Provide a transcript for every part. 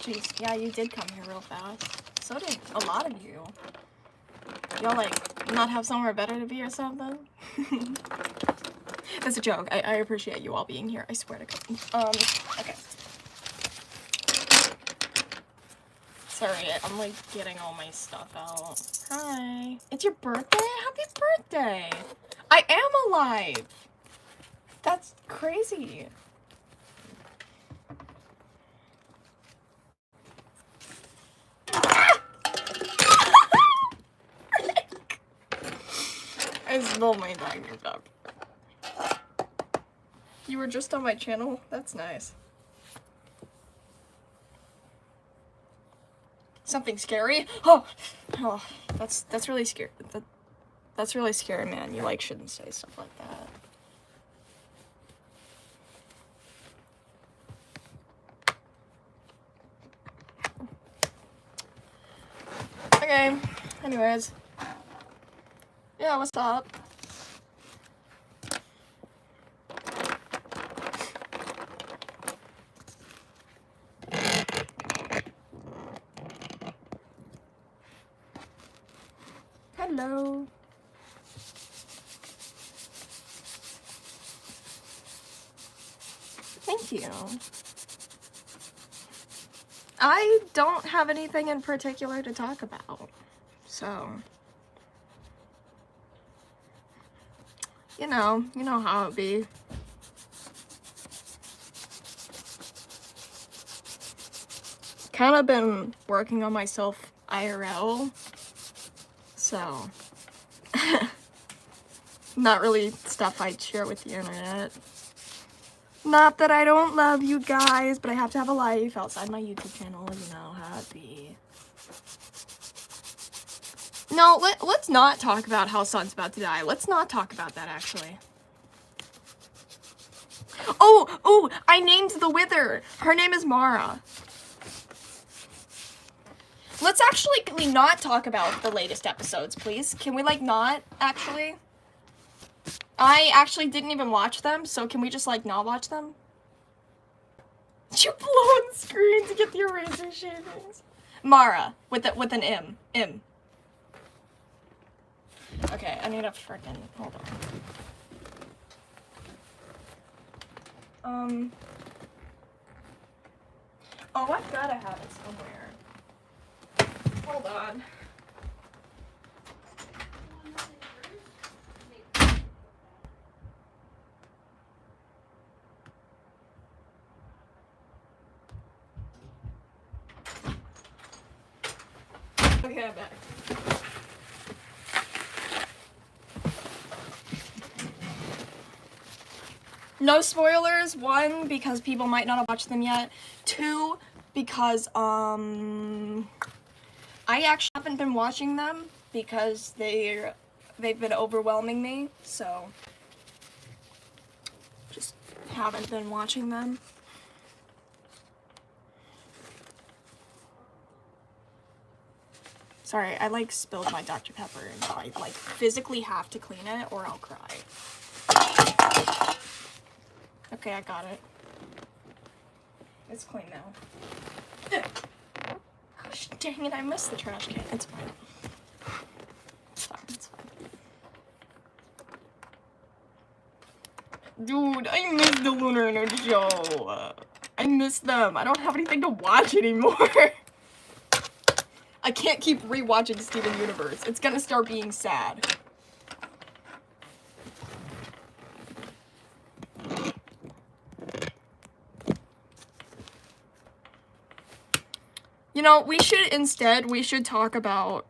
jeez. Yeah, you did come here real fast. So did a lot of you. Y'all, like, not have somewhere better to be or something? That's a joke. I appreciate you all being here. I swear to God. Okay. Sorry, I'm, like, getting all my stuff out. Hi. It's your birthday? Happy birthday! I am alive! That's crazy. I spilled my Dr. Pepper. You were just on my channel? That's nice. Something scary? Oh, that's really scary. That's really scary, man. You, like, shouldn't say stuff like that. Okay, anyways. Yeah, what's up? Hello. Thank you. I don't have anything in particular to talk about, so you know how it be. Kind of been working on myself IRL, so not really stuff I'd share with the internet. Not that I don't love you guys, but I have to have a life outside my YouTube channel, you know how it be. No, let's not talk about how Sun's about to die. Let's not talk about that, actually. Oh, I named the Wither. Her name is Mara. Let's actually not talk about the latest episodes, please. Can we, like, not, actually? I actually didn't even watch them, so can we just, like, not watch them? You blow on the screen to get the eraser shavings. Mara, with an M. M. Okay, I need a frickin', hold on. Oh, I've gotta have it somewhere. Hold on. Okay, I'm back. No spoilers. 1, because people might not have watched them yet. 2, because, I actually haven't been watching them because they've been overwhelming me, so just haven't been watching them. Sorry, I, like, spilled my Dr. Pepper and I, like, physically have to clean it or I'll cry. Okay, I got it. It's clean now. Gosh, dang it, I missed the trash can. It's fine. It's fine, it's fine. Dude, I missed the Lunar show. I missed them. I don't have anything to watch anymore. I can't keep rewatching Steven Universe. It's gonna start being sad. You know, we should talk about,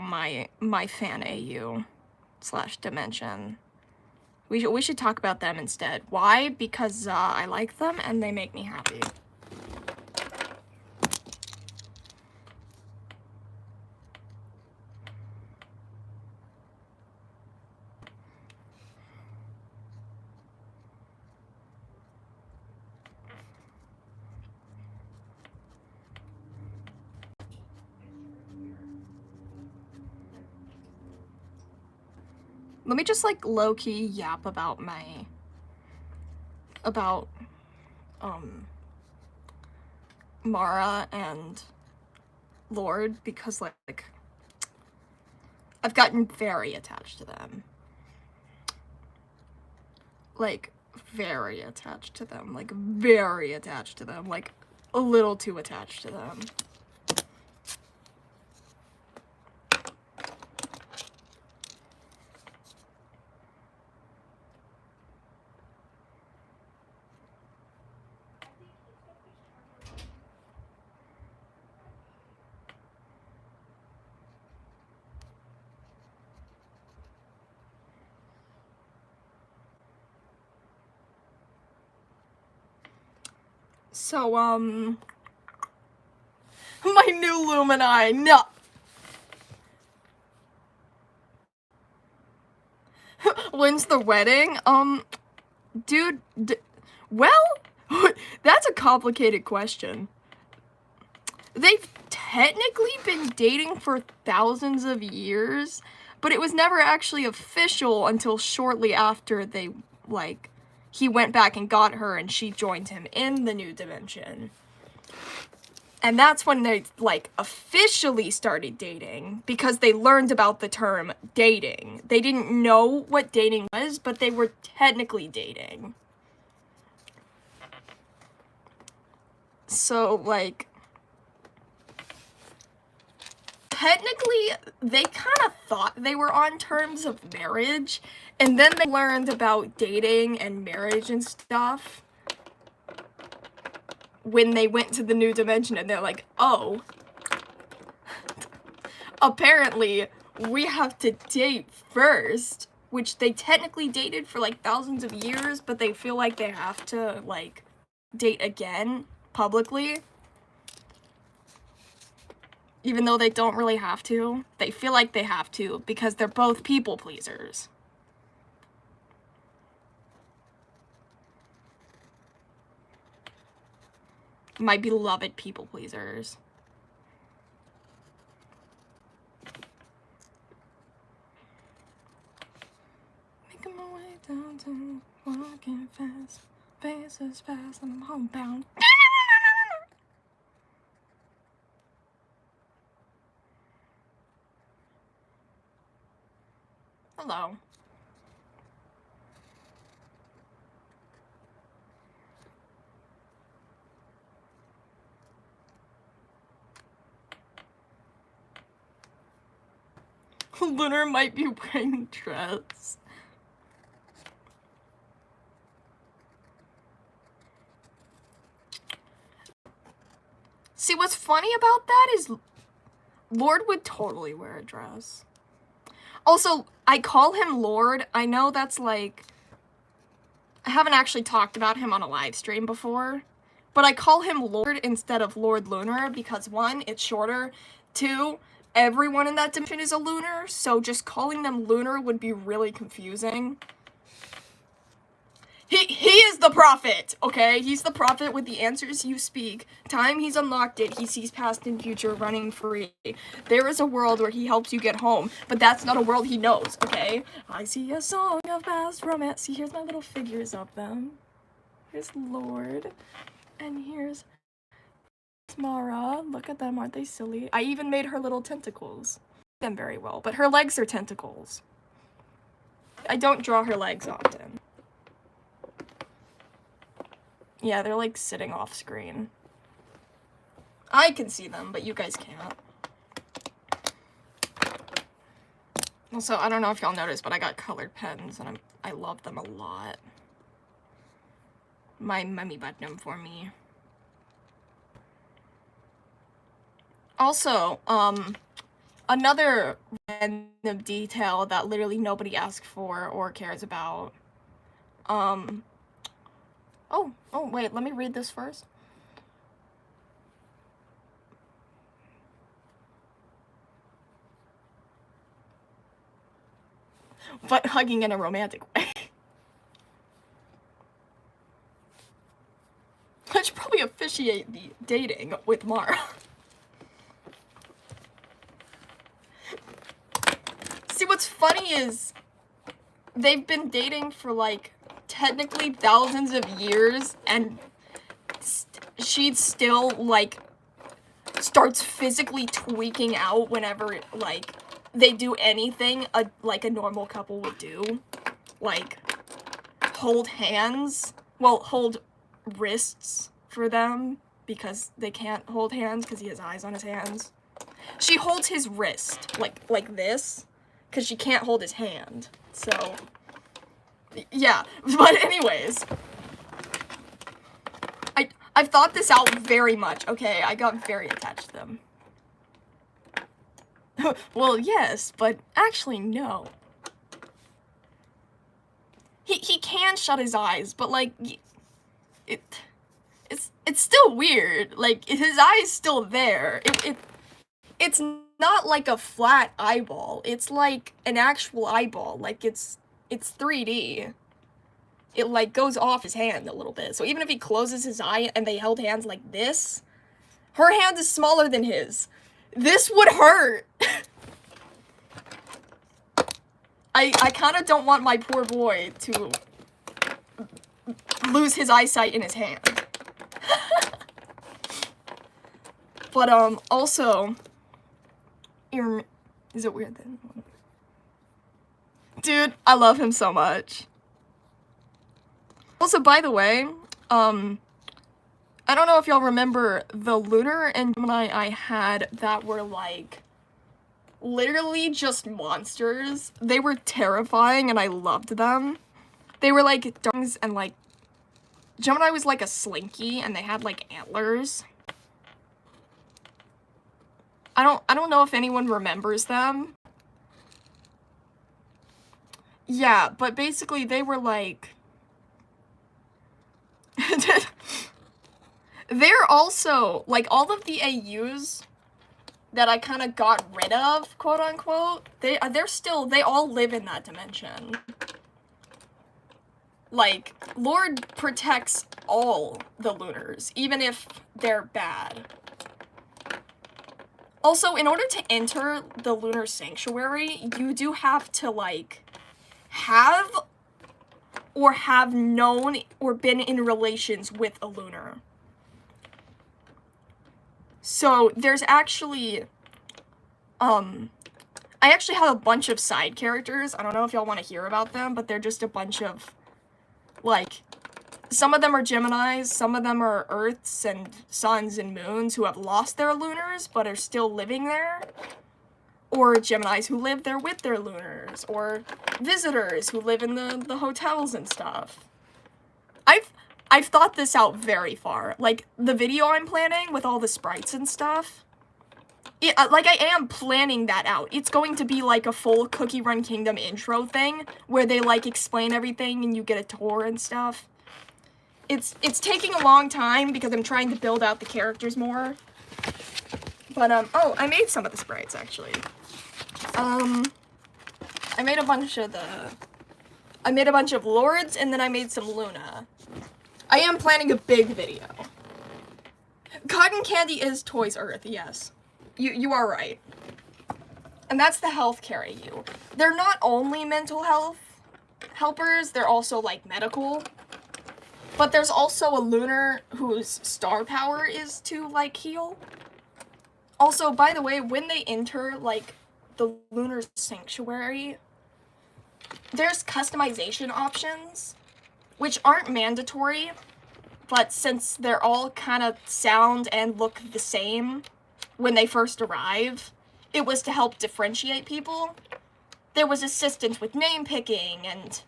my fan AU / Dimension. We should talk about them instead. Why? Because, I like them and they make me happy. Let me just, like, low-key yap about Mara and Lord because, like, I've gotten very attached to them. Like, very attached to them. Like, very attached to them. Like, a little too attached to them. So, my new Lumini, no! When's the wedding? Dude, well, that's a complicated question. They've technically been dating for thousands of years, but it was never actually official until shortly after they, like, he went back and got her and she joined him in the new dimension. And that's when they, like, officially started dating, because they learned about the term dating. They didn't know what dating was, but they were technically dating. So, like, technically, they kind of thought they were on terms of marriage, and then they learned about dating and marriage and stuff when they went to the new dimension, and they're like, oh, apparently we have to date first, which they technically dated for like thousands of years, but they feel like they have to, like, date again publicly. Even though they don't really have to, they feel like they have to because they're both people pleasers. My beloved people pleasers. Making my way downtown, walking fast, faces fast, I'm homebound. Hello. Lunar might be wearing a dress. See, what's funny about that is Lord would totally wear a dress. Also, I call him Lord. I know that's like... I haven't actually talked about him on a live stream before, but I call him Lord instead of Lord Lunar because, one, it's shorter. Two, everyone in that dimension is a Lunar, so just calling them Lunar would be really confusing. He is the prophet, okay? He's the prophet with the answers you speak. Time he's unlocked it, he sees past and future running free. There is a world where he helps you get home, but that's not a world he knows, okay? I see a song of past romance. See, here's my little figures of them. Here's Lord, and here's Mara. Look at them, aren't they silly? I even made her little tentacles. Them very well, but her legs are tentacles. I don't draw her legs often. Yeah, they're like sitting off screen. I can see them, but you guys can't. Also, I don't know if y'all noticed, but I got colored pens, and I love them a lot. My mummy bought them for me. Also, another random detail that literally nobody asked for or cares about. Oh, wait, let me read this first. But hugging in a romantic way. I should probably officiate the dating with Mara. See, what's funny is they've been dating for like technically thousands of years, and she still, like, starts physically tweaking out whenever, like, they do anything like a normal couple would do. Like, hold hands. Well, hold wrists for them, because they can't hold hands because he has eyes on his hands. She holds his wrist, like this, because she can't hold his hand. So, yeah. But anyways, I've thought this out very much. Okay, I got very attached to them. Well, yes, but actually, no. He can shut his eyes, but, like, it's still weird. Like, his eye's still there. It's not like a flat eyeball. It's like an actual eyeball. Like, it's 3D. It, like, goes off his hand a little bit. So even if he closes his eye and they held hands like this, her hand is smaller than his. This would hurt. I kind of don't want my poor boy to lose his eyesight in his hand. But, also, is it weird then? Dude, I love him so much. Also, by the way, I don't know if y'all remember the Lunar and Gemini I had that were, like, literally just monsters. They were terrifying and I loved them. They were, like, dogs and, like, Gemini was, like, a slinky and they had, like, antlers. I don't know if anyone remembers them. Yeah, but basically they were, like... They're also, like, all of the AUs that I kind of got rid of, quote unquote, they all live in that dimension. Like, Lord protects all the Lunars, even if they're bad. Also, in order to enter the Lunar Sanctuary, you do have to, like, have known or been in relations with a Lunar. So, there's actually, I actually have a bunch of side characters. I don't know if y'all want to hear about them, but they're just a bunch of, like, some of them are Geminis, some of them are Earths and Suns and Moons who have lost their Lunars, but are still living there. Or Geminis who live there with their Lunars, or visitors who live in the hotels and stuff. I've thought this out very far. Like, the video I'm planning with all the sprites and stuff, like, I am planning that out. It's going to be, like, a full Cookie Run Kingdom intro thing, where they, like, explain everything and you get a tour and stuff. It's taking a long time because I'm trying to build out the characters more. But, oh, I made some of the sprites, actually. I made a bunch of Lords, and then I made some Luna. I am planning a big video. Cotton Candy is Toys Earth, yes. You are right. And that's the healthcare AU. They're not only mental health helpers, they're also, like, medical. But there's also a Lunar whose star power is to, like, heal. Also, by the way, when they enter, like, the Lunar Sanctuary, there's customization options, which aren't mandatory, but since they're all kind of sound and look the same when they first arrive, it was to help differentiate people. There was assistance with name picking and,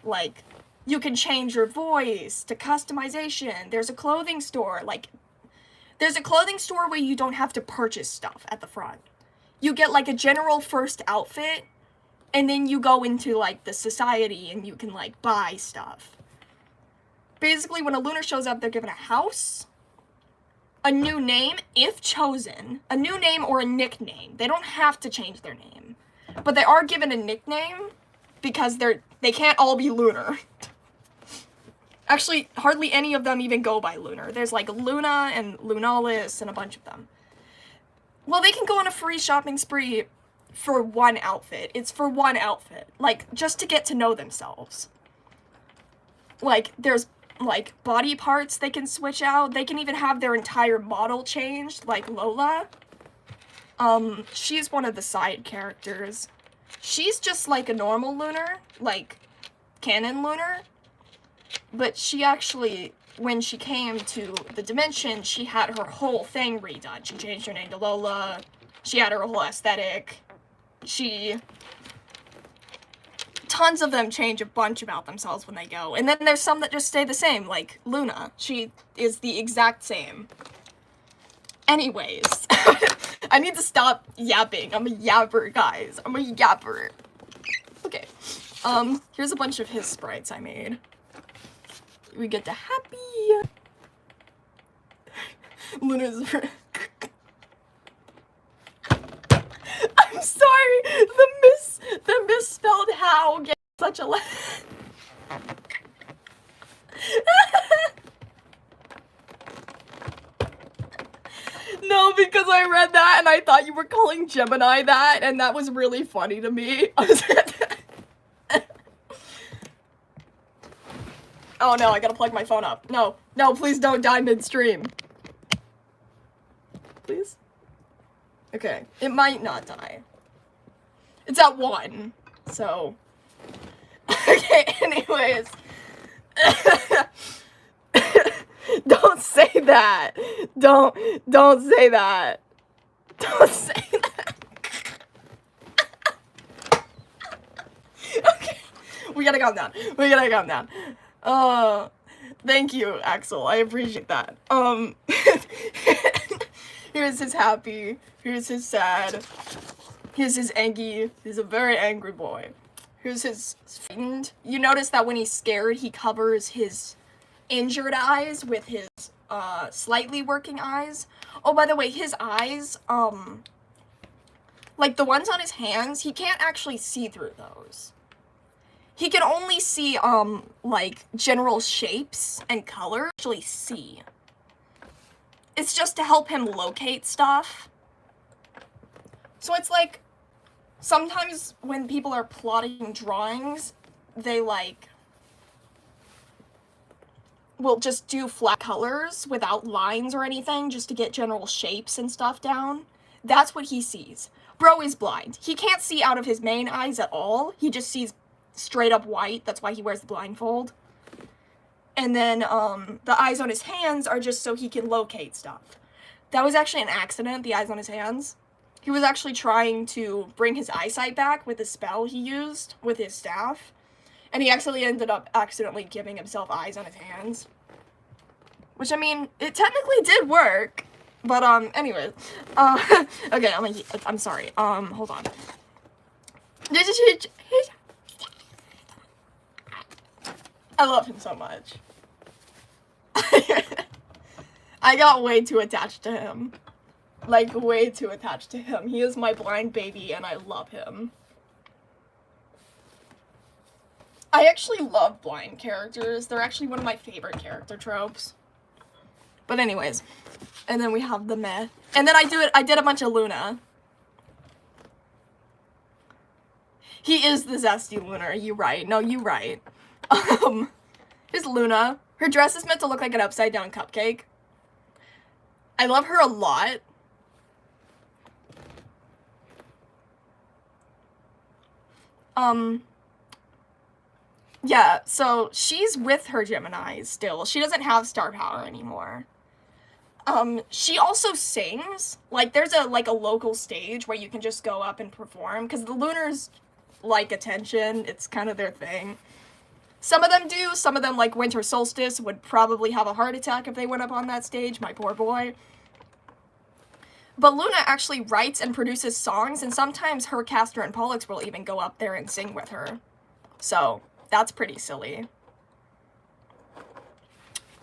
like, you can change your voice to customization. There's a clothing store, like, there's a clothing store where you don't have to purchase stuff at the front. You get, like, a general first outfit, and then you go into, like, the society and you can, like, buy stuff. Basically, when a Lunar shows up, they're given a house, a new name, if chosen, a new name or a nickname. They don't have to change their name, but they are given a nickname because they can't all be Lunar. Actually, hardly any of them even go by Lunar. There's, like, Luna and Lunalis and a bunch of them. Well, they can go on a free shopping spree for one outfit. It's for one outfit. Like, just to get to know themselves. Like, there's like, body parts they can switch out. They can even have their entire model changed, like Lola. She's one of the side characters. She's just like a normal Lunar, like, canon Lunar. But she actually, when she came to the dimension, she had her whole thing redone. She changed her name to Lola. She had her whole aesthetic. Tons of them change a bunch about themselves when they go. And then there's some that just stay the same, like Luna. She is the exact same. Anyways, I need to stop yapping. I'm a yapper, guys. I'm a yapper. Okay. Here's a bunch of his sprites I made. We get to Happy. Luna's. I'm sorry. The misspelled how gets such a No, because I read that and I thought you were calling Gemini that, and that was really funny to me. Oh no, I gotta plug my phone up. No, no, please don't die midstream. Please? Okay, it might not die. It's at 1, so. Okay, anyways. Don't say that. Don't say that. Don't say that. Okay, we gotta calm down. We gotta calm down. Thank you, Axel. I appreciate that. Here's his happy. Here's his sad. Here's his angry. He's a very angry boy. Here's his frightened. You notice that when he's scared, he covers his injured eyes with his slightly working eyes. Oh, by the way, his eyes, like the ones on his hands, he can't actually see through those. He can only see like general shapes and colors. Actually see. It's just to help him locate stuff. So it's like sometimes when people are plotting drawings, they like will just do flat colors without lines or anything just to get general shapes and stuff down. That's what he sees. Bro is blind. He can't see out of his main eyes at all. He just sees straight up white. That's why he wears the blindfold. And then the eyes on his hands are just so he can locate stuff. That was actually an accident, the eyes on his hands. He was actually trying to bring his eyesight back with the spell he used with his staff. And he actually ended up accidentally giving himself eyes on his hands. Which, I mean, it technically did work. But, anyway. Okay, I'm sorry. Hold on. I love him so much. I got way too attached to him. Like, way too attached to him. He is my blind baby, and I love him. I actually love blind characters. They're actually one of my favorite character tropes. But anyways. And then we have the meh. And then I did a bunch of Luna. He is the zesty Lunar. You right. No, you right. Here's Luna. Her dress is meant to look like an upside down cupcake. I love her a lot. Yeah, so she's with her Geminis still. She doesn't have star power anymore. She also sings. Like, there's a local stage where you can just go up and perform, because the Lunars like attention. It's kind of their thing. Some of them do. Some of them, like Winter Solstice, would probably have a heart attack if they went up on that stage. My poor boy. But Luna actually writes and produces songs, and sometimes her, Castor, and Pollux will even go up there and sing with her. So, that's pretty silly.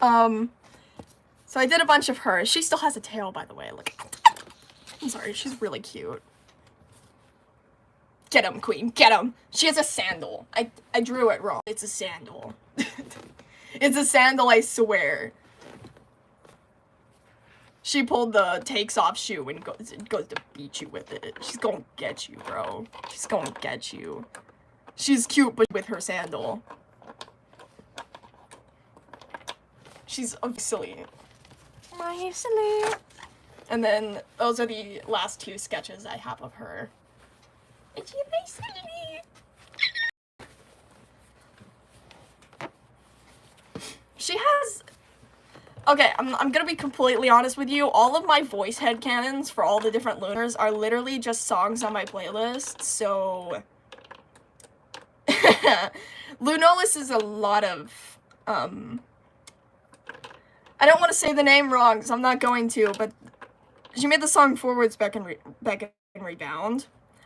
So I did a bunch of her. She still has a tail, by the way. Look. I'm sorry, she's really cute. Get him, queen, get him. She has a sandal. I drew it wrong. It's a sandal. It's a sandal, I swear. She pulled the takes off shoe and goes to beat you with it. She's gonna get you, bro. She's gonna get you. She's cute, but with her sandal. She's silly. My silly. And then those are the last 2 sketches I have of her. And she's my silly. She has... Okay, I'm gonna be completely honest with you. All of my voice headcanons for all the different Lunars are literally just songs on my playlist, so... Lunalis is a lot of, I don't want to say the name wrong, so I'm not going to, but she made the song Forwards, Back and Rebound.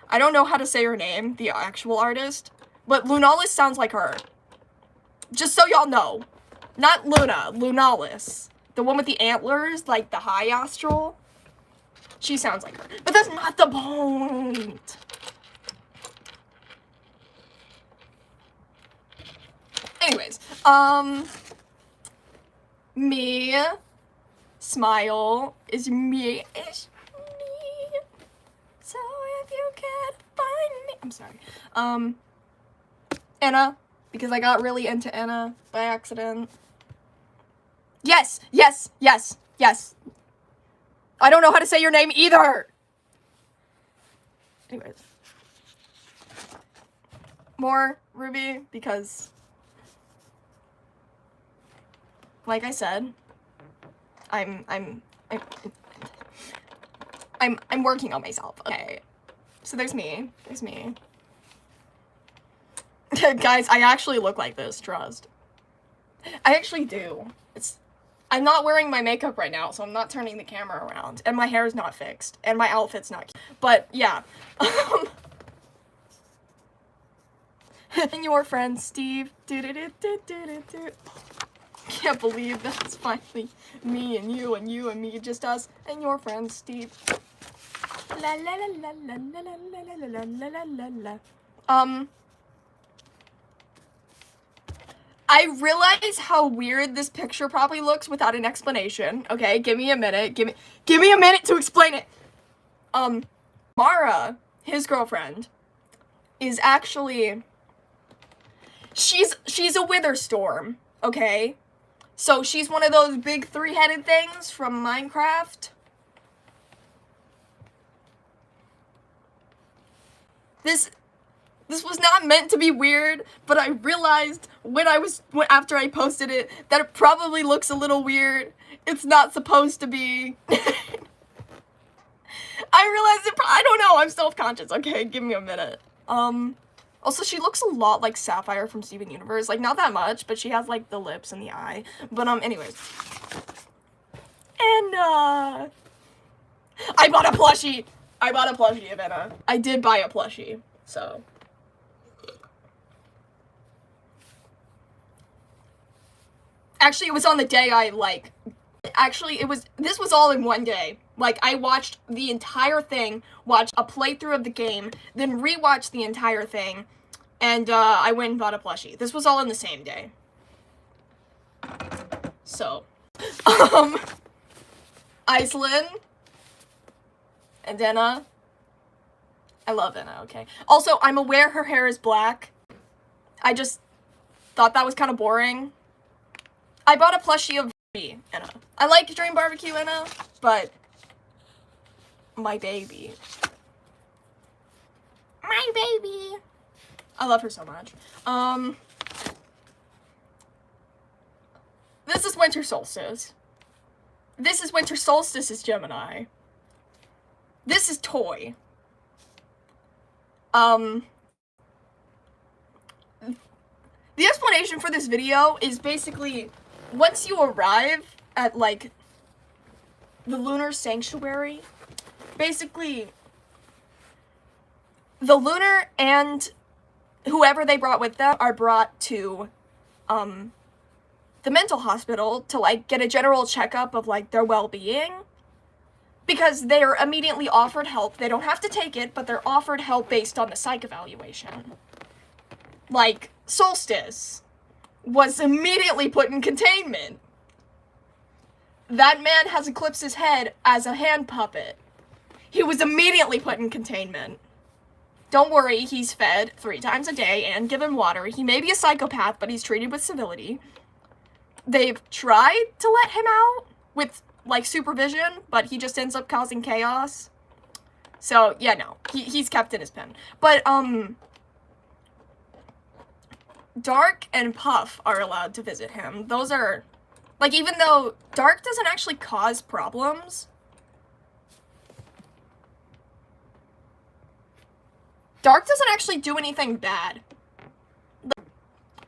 I don't know how to say her name, the actual artist, but Lunalis sounds like her. Just so y'all know. Not Luna, Lunalis. The one with the antlers, like the high astral. She sounds like her. But that's not the point. Anyways, me, smile, is me, so if you can't find me, I'm sorry, Anna, because I got really into Anna by accident. Yes, yes, yes, yes. I don't know how to say your name either. Anyways. More Ruby, because, like I said, I'm working on myself. Okay. So there's me. There's me. Guys, I actually look like this, trust. I actually do. I'm not wearing my makeup right now, so I'm not turning the camera around. And my hair is not fixed. And my outfit's not cute. But, yeah. And your friend, Steve. Can't believe that's finally me and you and me, just us. And your friend, Steve. La la la la la la la la la la la la. I realize how weird this picture probably looks without an explanation. Okay, give me a minute. Give me a minute to explain it. Mara, his girlfriend, is actually... She's a Witherstorm, okay? So she's one of those big 3-headed things from Minecraft. This was not meant to be weird, but I realized after I posted it that it probably looks a little weird. It's not supposed to be. I realized I don't know, I'm self-conscious. Okay, give me a minute. Also, she looks a lot like Sapphire from Steven Universe. Like, not that much, but she has, like, the lips and the eye. But, anyways. And, I bought a plushie! I bought a plushie of Anna. I did buy a plushie, so. Actually, it was on the day this was all in one day. Like, I watched the entire thing, watched a playthrough of the game, then rewatched the entire thing, and, I went and bought a plushie. This was all in the same day. So, Iceland, and Anna. I love Anna, okay. Also, I'm aware her hair is black. I just thought that was kind of boring. I bought a plushie of Anna. I like Dream Barbecue Anna, but my baby. My baby. I love her so much. This is Winter Solstice. This is Winter Solstice is Gemini. This is Toy. The explanation for this video is basically, once you arrive at, like, the Lunar Sanctuary, basically, the Lunar and whoever they brought with them are brought to, the mental hospital to, like, get a general checkup of, like, their well-being. Because they are immediately offered help. They don't have to take it, but they're offered help based on the psych evaluation. Like, Solstice was immediately put in containment. That man has Eclipse's head as a hand puppet. He was immediately put in containment. Don't worry, he's fed 3 times a day and given water. He may be a psychopath, but he's treated with civility. they've tried to let him out with, like, supervision, but he just ends up causing chaos. So, yeah, no. He's kept in his pen. But, Dark and Puff are allowed to visit him. Those are, like, even though Dark doesn't actually cause problems, Dark doesn't actually do anything bad.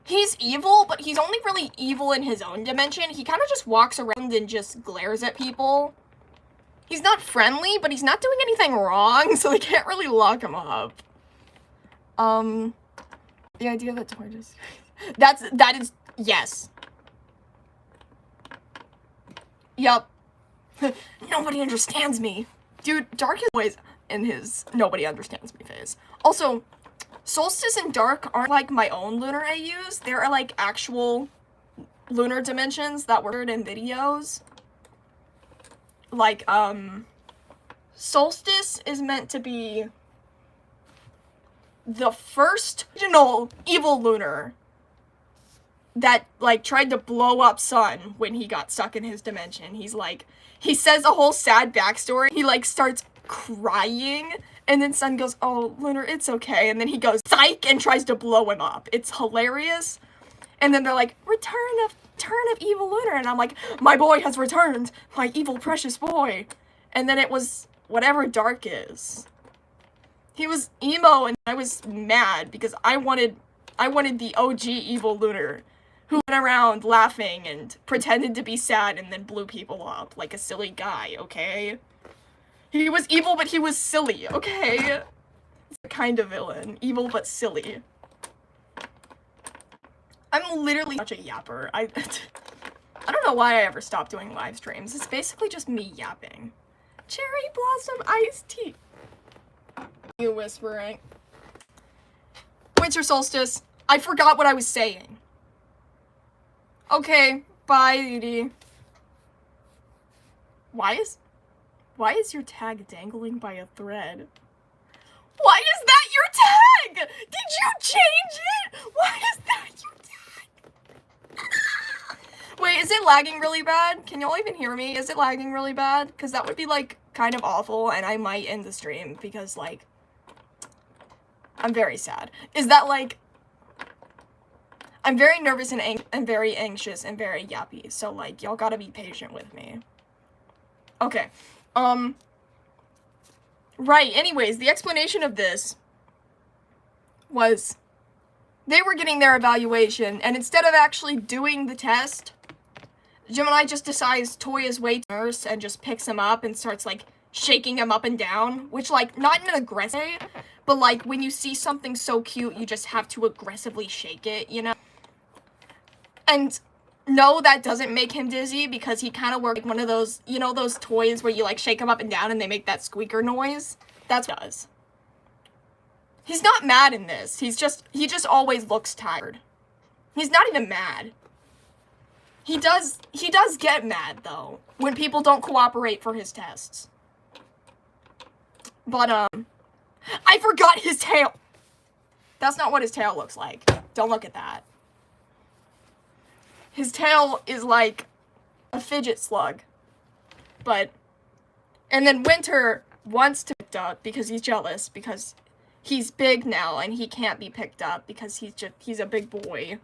He's evil, but he's only really evil in his own dimension. He kind of just walks around and just glares at people. He's not friendly, but he's not doing anything wrong, so they can't really lock him up. The idea that tortoise... that is... Yes. Yup. Nobody understands me. Dude, Dark is always in his nobody understands me phase. Also, Solstice and Dark aren't like my own Lunar AUs. They're like actual Lunar dimensions that were in videos. Like, Solstice is meant to be the first original evil Lunar that, like, tried to blow up Sun when he got stuck in his dimension. He's like, he says a whole sad backstory. He, like, starts crying, and then Sun goes, oh, Lunar, it's okay. And then he goes, psych, and tries to blow him up. It's hilarious. And then they're like, return of evil Lunar. And I'm like, my boy has returned. My evil precious boy. And then it was whatever Dark is. He was emo, and I was mad because I wanted the OG evil Lunar who went around laughing and pretended to be sad and then blew people up like a silly guy, okay? He was evil, but he was silly, okay? It's a kind of villain. Evil, but silly. I'm literally such a yapper. I don't know why I ever stopped doing live streams. It's basically just me yapping. Cherry blossom iced tea. You whispering. Winter solstice. I forgot what I was saying. Okay, bye, Edie. Why is your tag dangling by a thread? Why is that your tag? Did you change it? Why is that your tag? Wait, is it lagging really bad? Can y'all even hear me? Is it lagging really bad? Because that would be, like, kind of awful, and I might end the stream because, like, I'm very sad. Is that, like, I'm very nervous and very anxious and very yappy, so, like, y'all gotta be patient with me. Okay, right, anyways, the explanation of this was they were getting their evaluation, and instead of actually doing the test, Gemini just decides Toy is way too nurse and just picks him up and starts, like, shaking him up and down, which, like, not in an aggressive way, but, like, when you see something so cute, you just have to aggressively shake it, you know? And no, that doesn't make him dizzy, because he kind of works like one of those, you know, those toys where you, like, shake them up and down and they make that squeaker noise? That's what he does. He's not mad in this. He just always looks tired. He's not even mad. He does get mad, though, when people don't cooperate for his tests. But, I forgot his tail! That's not what his tail looks like. Don't look at that. His tail is like a fidget slug. But, and then Winter wants to be picked up because he's jealous, because he's big now and he can't be picked up because he's a big boy.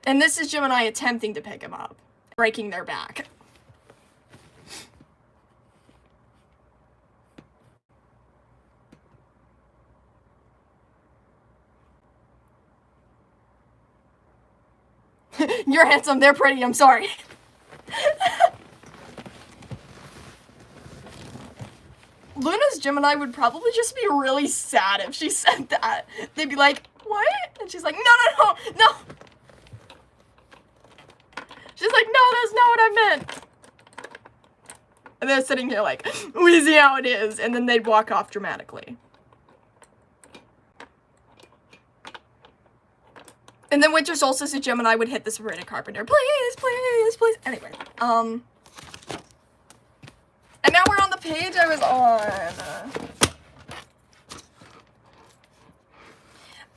And this is Gemini attempting to pick him up, breaking their back. You're handsome, they're pretty, I'm sorry. Luna's Gemini would probably just be really sad if she said that. They'd be like, what? And she's like, no. She's like, no, that's not what I meant. And they're sitting here like, we see how it is. And then they'd walk off dramatically. And then Winter Solstice and Gemini would hit the Sabrina Carpenter. Please. Anyway, and now we're on the page I was on.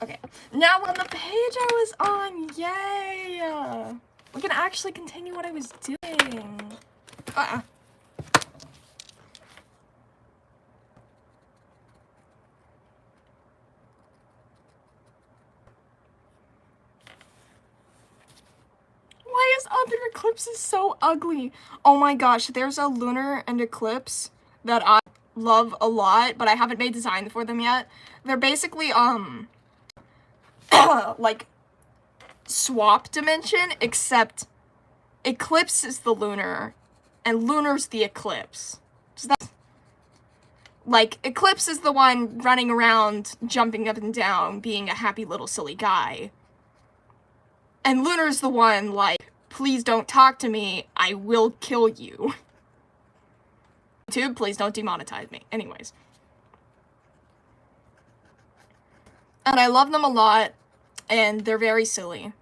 Okay, now we're on the page I was on. Yay! We can actually continue what I was doing. Why is Other Eclipses so ugly? Oh my gosh, there's a Lunar and Eclipse that I love a lot, but I haven't made design for them yet. They're basically, like, swap dimension, except Eclipse is the Lunar, and Lunar's the Eclipse. So that's, like, Eclipse is the one running around, jumping up and down, being a happy little silly guy. And Lunar's the one, like, please don't talk to me, I will kill you. YouTube, please don't demonetize me. Anyways. And I love them a lot, and they're very silly.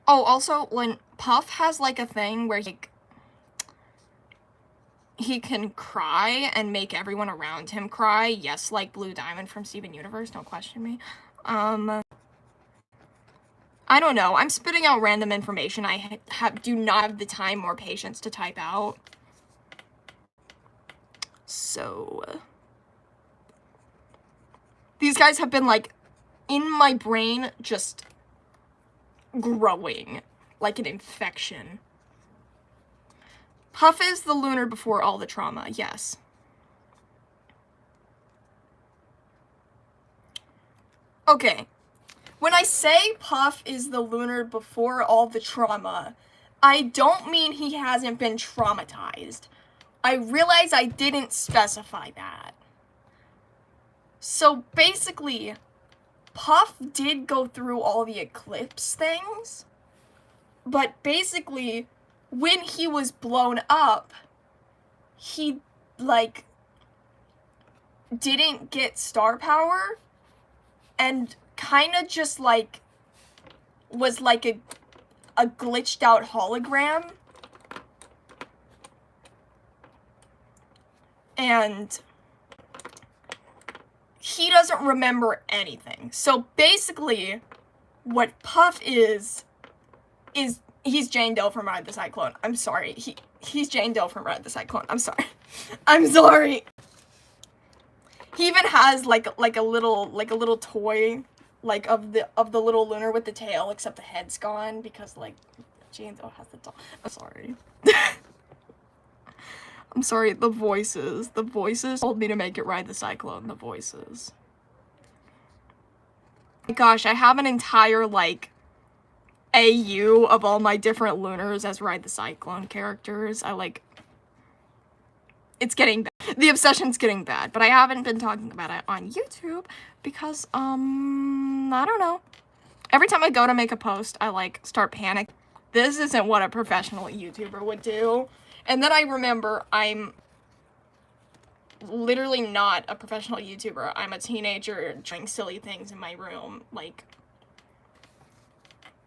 Oh, also, when Puff has, like, a thing where he can cry and make everyone around him cry. Yes, like Blue Diamond from Steven Universe, don't question me. I don't know. I'm spitting out random information I do not have the time or patience to type out. So, these guys have been, like, in my brain, just growing like an infection. Puff is the Lunar before all the trauma, yes. Okay. When I say Puff is the Lunar before all the trauma, I don't mean he hasn't been traumatized. I realize I didn't specify that. So basically, Puff did go through all the Eclipse things, but basically, when he was blown up, he, like, didn't get star power, and kinda just, like, was like a glitched out hologram. And he doesn't remember anything. So basically, what Puff is he's Jane Doe from Ride the Cyclone. I'm sorry. He's Jane Doe from Ride the Cyclone. I'm sorry. I'm sorry. He even has like a little toy, like of the little Lunar with the tail, except the head's gone because like Jane Doe has the doll. I'm sorry. I'm sorry. The voices told me to make it Ride the Cyclone. The voices. Gosh, I have an entire like AU of all my different Lunars as Ride the Cyclone characters. It's getting bad. The obsession's getting bad, but I haven't been talking about it on YouTube because, I don't know. Every time I go to make a post, I, like, start panicking. This isn't what a professional YouTuber would do. And then I remember I'm literally not a professional YouTuber. I'm a teenager doing silly things in my room, like.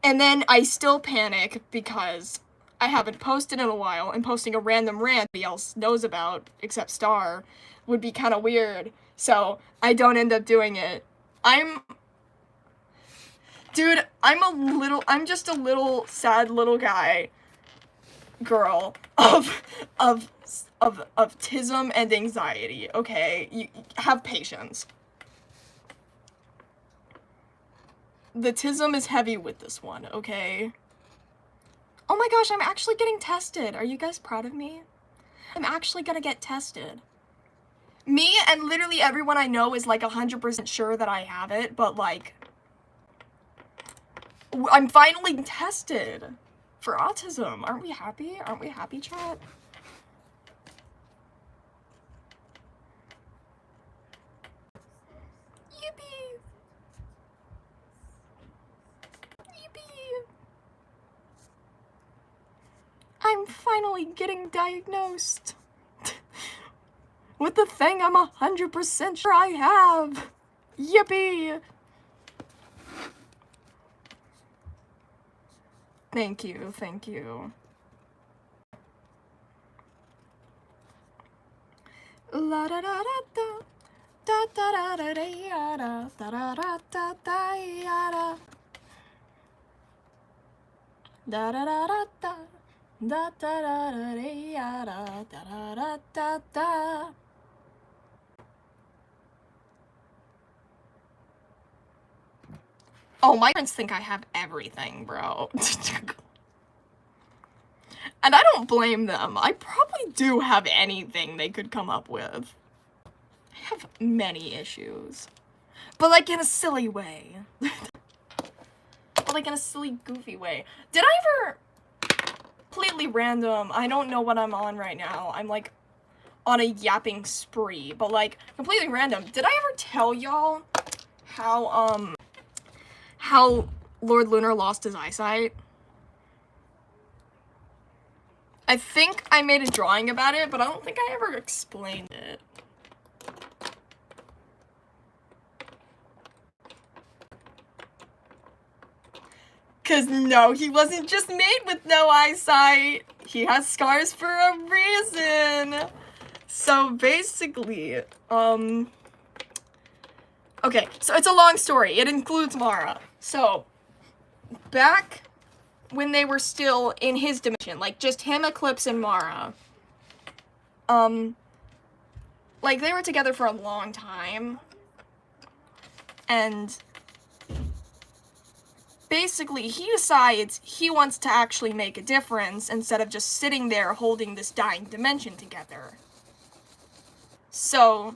And then I still panic because I haven't posted in a while, and posting a random rant nobody else knows about, except Star, would be kind of weird, so I don't end up doing it. Dude, I'm just a little sad little girl of autism and anxiety, okay? You have patience. The tism is heavy with this one, okay? Oh my gosh, I'm actually getting tested. Are you guys proud of me? I'm actually gonna get tested. Me and literally everyone I know is like 100% sure that I have it, but like, I'm finally tested for autism. Aren't we happy? Aren't we happy, chat? Yippee! Yippee! I'm finally getting diagnosed with the thing I'm 100% sure I have. Yippee! Thank you, thank you. La da da da da. Oh, my parents think I have everything, bro. And I don't blame them. I probably do have anything they could come up with. I have many issues. But like in a silly way. But like in a silly, goofy way. Did I ever... Completely random. I don't know what I'm on right now. I'm like on a yapping spree. But like, completely random. Did I ever tell y'all how Lord Lunar lost his eyesight? I think I made a drawing about it, but I don't think I ever explained it. Cause no, he wasn't just made with no eyesight. He has scars for a reason. So basically, okay, so it's a long story. It includes Mara. So, back when they were still in his dimension, like just him, Eclipse, and Mara, like they were together for a long time, and basically he decides he wants to actually make a difference instead of just sitting there holding this dying dimension together. So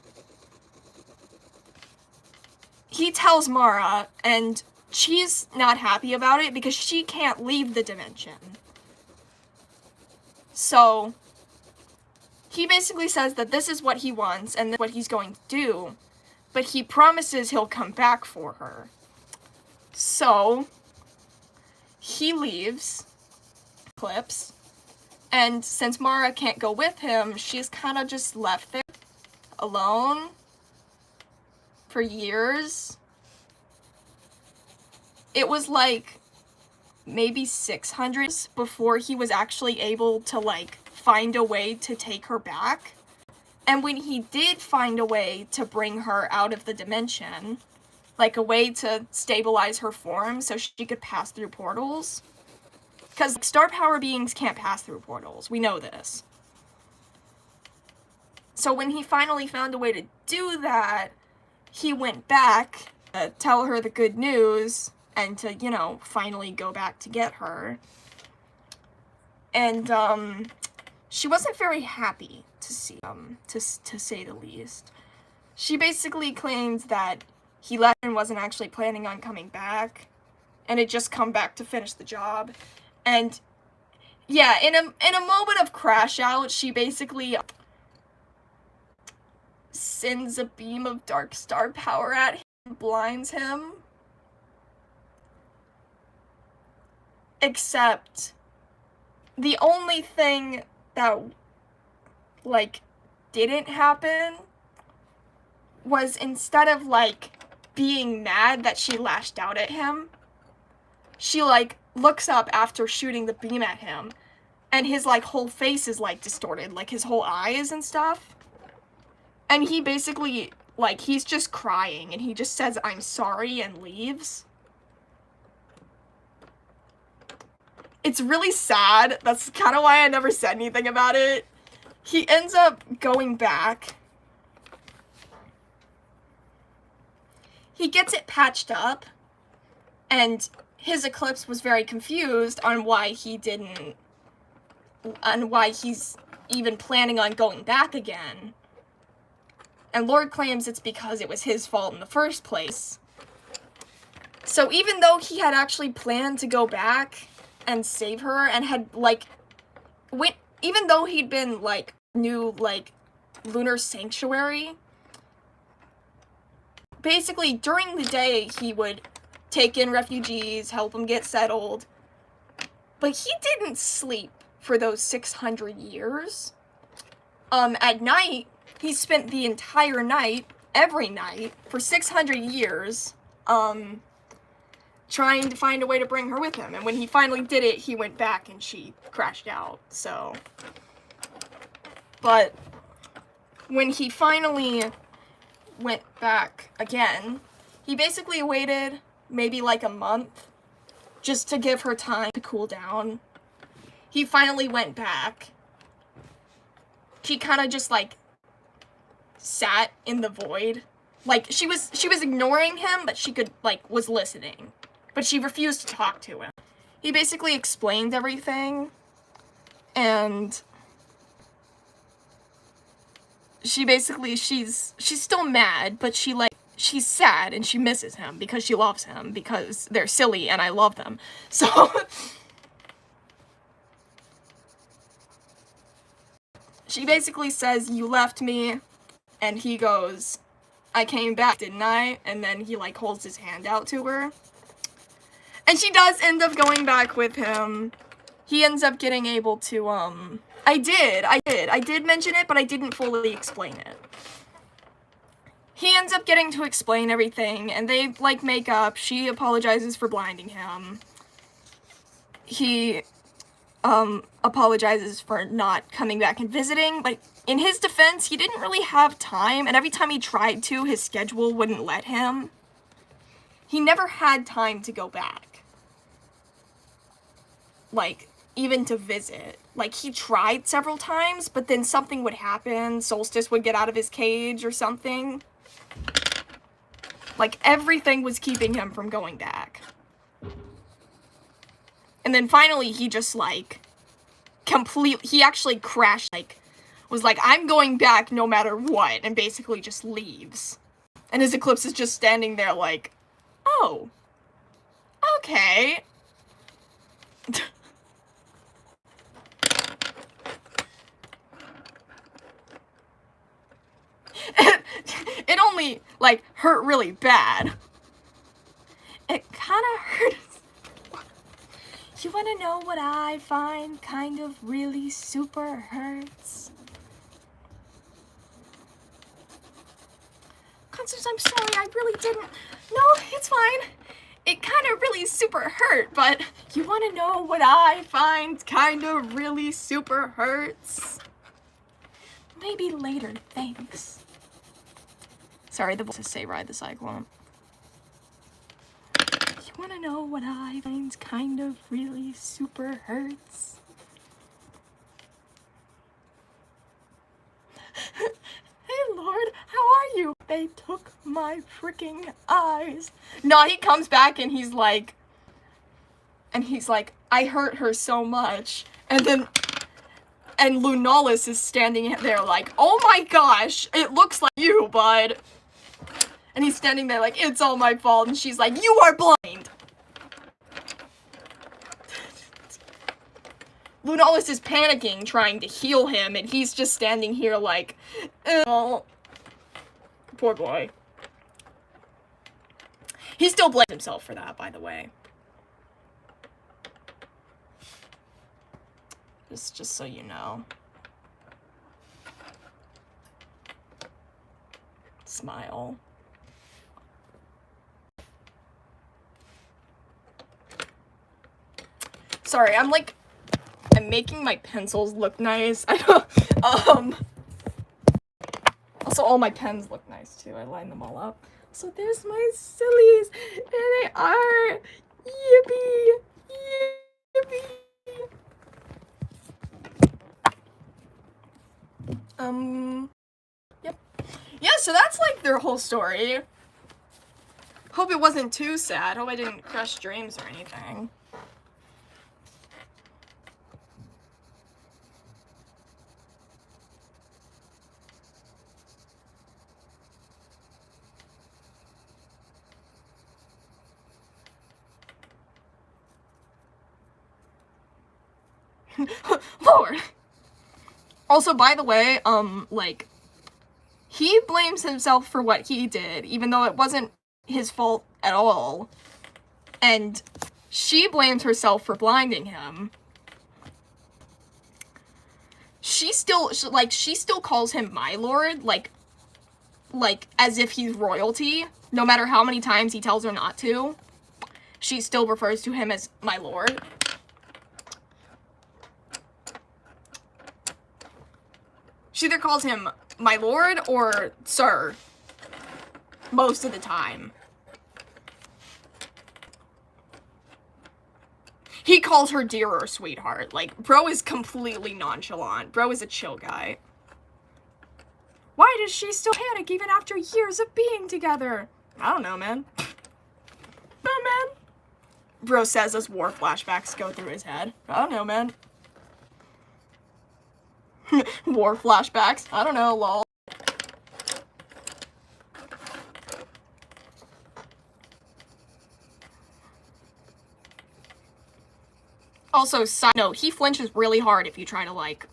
he tells Mara, and she's not happy about it because she can't leave the dimension. So he basically says that this is what he wants and what he's going to do, but he promises he'll come back for her. So he leaves Eclipse, and since Mara can't go with him, she's kind of just left there alone for years. It was like maybe 600s before he was actually able to like find a way to take her back. And when he did find a way to bring her out of the dimension, like a way to stabilize her form so she could pass through portals, because like, star power beings can't pass through portals, we know this. So when he finally found a way to do that, he went back to tell her the good news and to, you know, finally go back to get her. And she wasn't very happy to see to say the least. She basically claims that he left and wasn't actually planning on coming back, and had just come back to finish the job. And yeah, in a moment of crash out, she basically sends a beam of dark star power at him and blinds him. Except the only thing that like didn't happen was, instead of like being mad that she lashed out at him, she like looks up after shooting the beam at him, and his like whole face is like distorted, like his whole eyes and stuff. And he basically, like, he's just crying, and he just says, "I'm sorry," and leaves. It's really sad. That's kind of why I never said anything about it. He ends up going back. He gets it patched up, and his Eclipse was very confused on why he didn't, on why he's even planning on going back again. And Lord claims it's because it was his fault in the first place. So even though he had actually planned to go back and save her, and had, like, even though he'd been, like, new, like, Lunar Sanctuary, basically, during the day, he would take in refugees, help them get settled, but he didn't sleep for those 600 years. At night, he spent the entire night, every night, for 600 years, trying to find a way to bring her with him. And when he finally did it, he went back and she crashed out, so. But when he finally went back again. He basically waited maybe like a month just to give her time to cool down. He finally went back. She kind of just like sat in the void. Like she was ignoring him, but she could was listening. But she refused to talk to him. He basically explained everything, and she basically she's still mad, but she's sad and she misses him because she loves him because they're silly and I love them. So she basically says, "You left me," and he goes, "I came back, didn't I?" And then he like holds his hand out to her. And she does end up going back with him. He ends up getting able to, I did mention it, but I didn't fully explain it. He ends up getting to explain everything, and they, like, make up. She apologizes for blinding him. He, apologizes for not coming back and visiting. Like, in his defense, he didn't really have time, and every time he tried to, his schedule wouldn't let him. He never had time to go back. Like, even to visit. Like, he tried several times, but then something would happen. Solstice would get out of his cage or something. Like, everything was keeping him from going back. And then finally, he just, like, he actually crashed, like, was like, "I'm going back no matter what," and basically just leaves. And his Eclipse is just standing there like, "Oh, okay." It only, like, hurt really bad. It kinda hurt. You wanna know what I find kind of really super hurts? Constance, I'm sorry, I really didn't. No, it's fine. It kinda really super hurt, but you wanna know what I find kinda really super hurts? Maybe later, thanks. Sorry, the voices say ride the cyclone. You wanna know what I find kind of really super hurts? Hey Lord, how are you? They took my freaking eyes. No, he comes back and he's like, I hurt her so much. And Lunalis is standing there like, "Oh my gosh, it looks like you, bud." And he's standing there like, "It's all my fault." And she's like, "You are blind." Lunalis is panicking, trying to heal him, and he's just standing here like, oh. Poor boy. He still blames himself for that, by the way. Just so you know. Smile. Sorry, I'm making my pencils look nice. I don't, also all my pens look nice too. I line them all up. So there's my sillies, and they are, yippee, yippee. Yep. Yeah, so that's like their whole story. Hope it wasn't too sad. Hope I didn't crush dreams or anything. Lord. Also, by the way, like, he blames himself for what he did, even though it wasn't his fault at all. And she blames herself for blinding him. She still calls him my lord, like, as if he's royalty, no matter how many times he tells her not to. She still refers to him as my lord. She either calls him my lord or sir. Most of the time. He calls her dear or sweetheart. Like, bro is completely nonchalant. Bro is a chill guy. Why does she still panic even after years of being together? I don't know, man. No, man. Bro says as war flashbacks go through his head. I don't know, man. War flashbacks. I don't know, lol. Also, side note, he flinches really hard if you try to, like,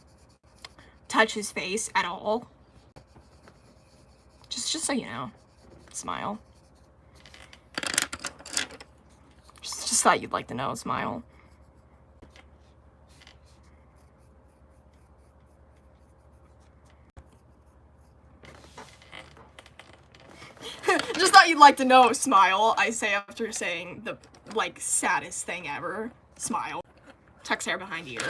touch his face at all. Just so you know. Smile. Just thought you'd like to know. Smile. Just thought you'd like to know. Smile. I say after saying the, like, saddest thing ever. Smile. Tucks hair behind ear.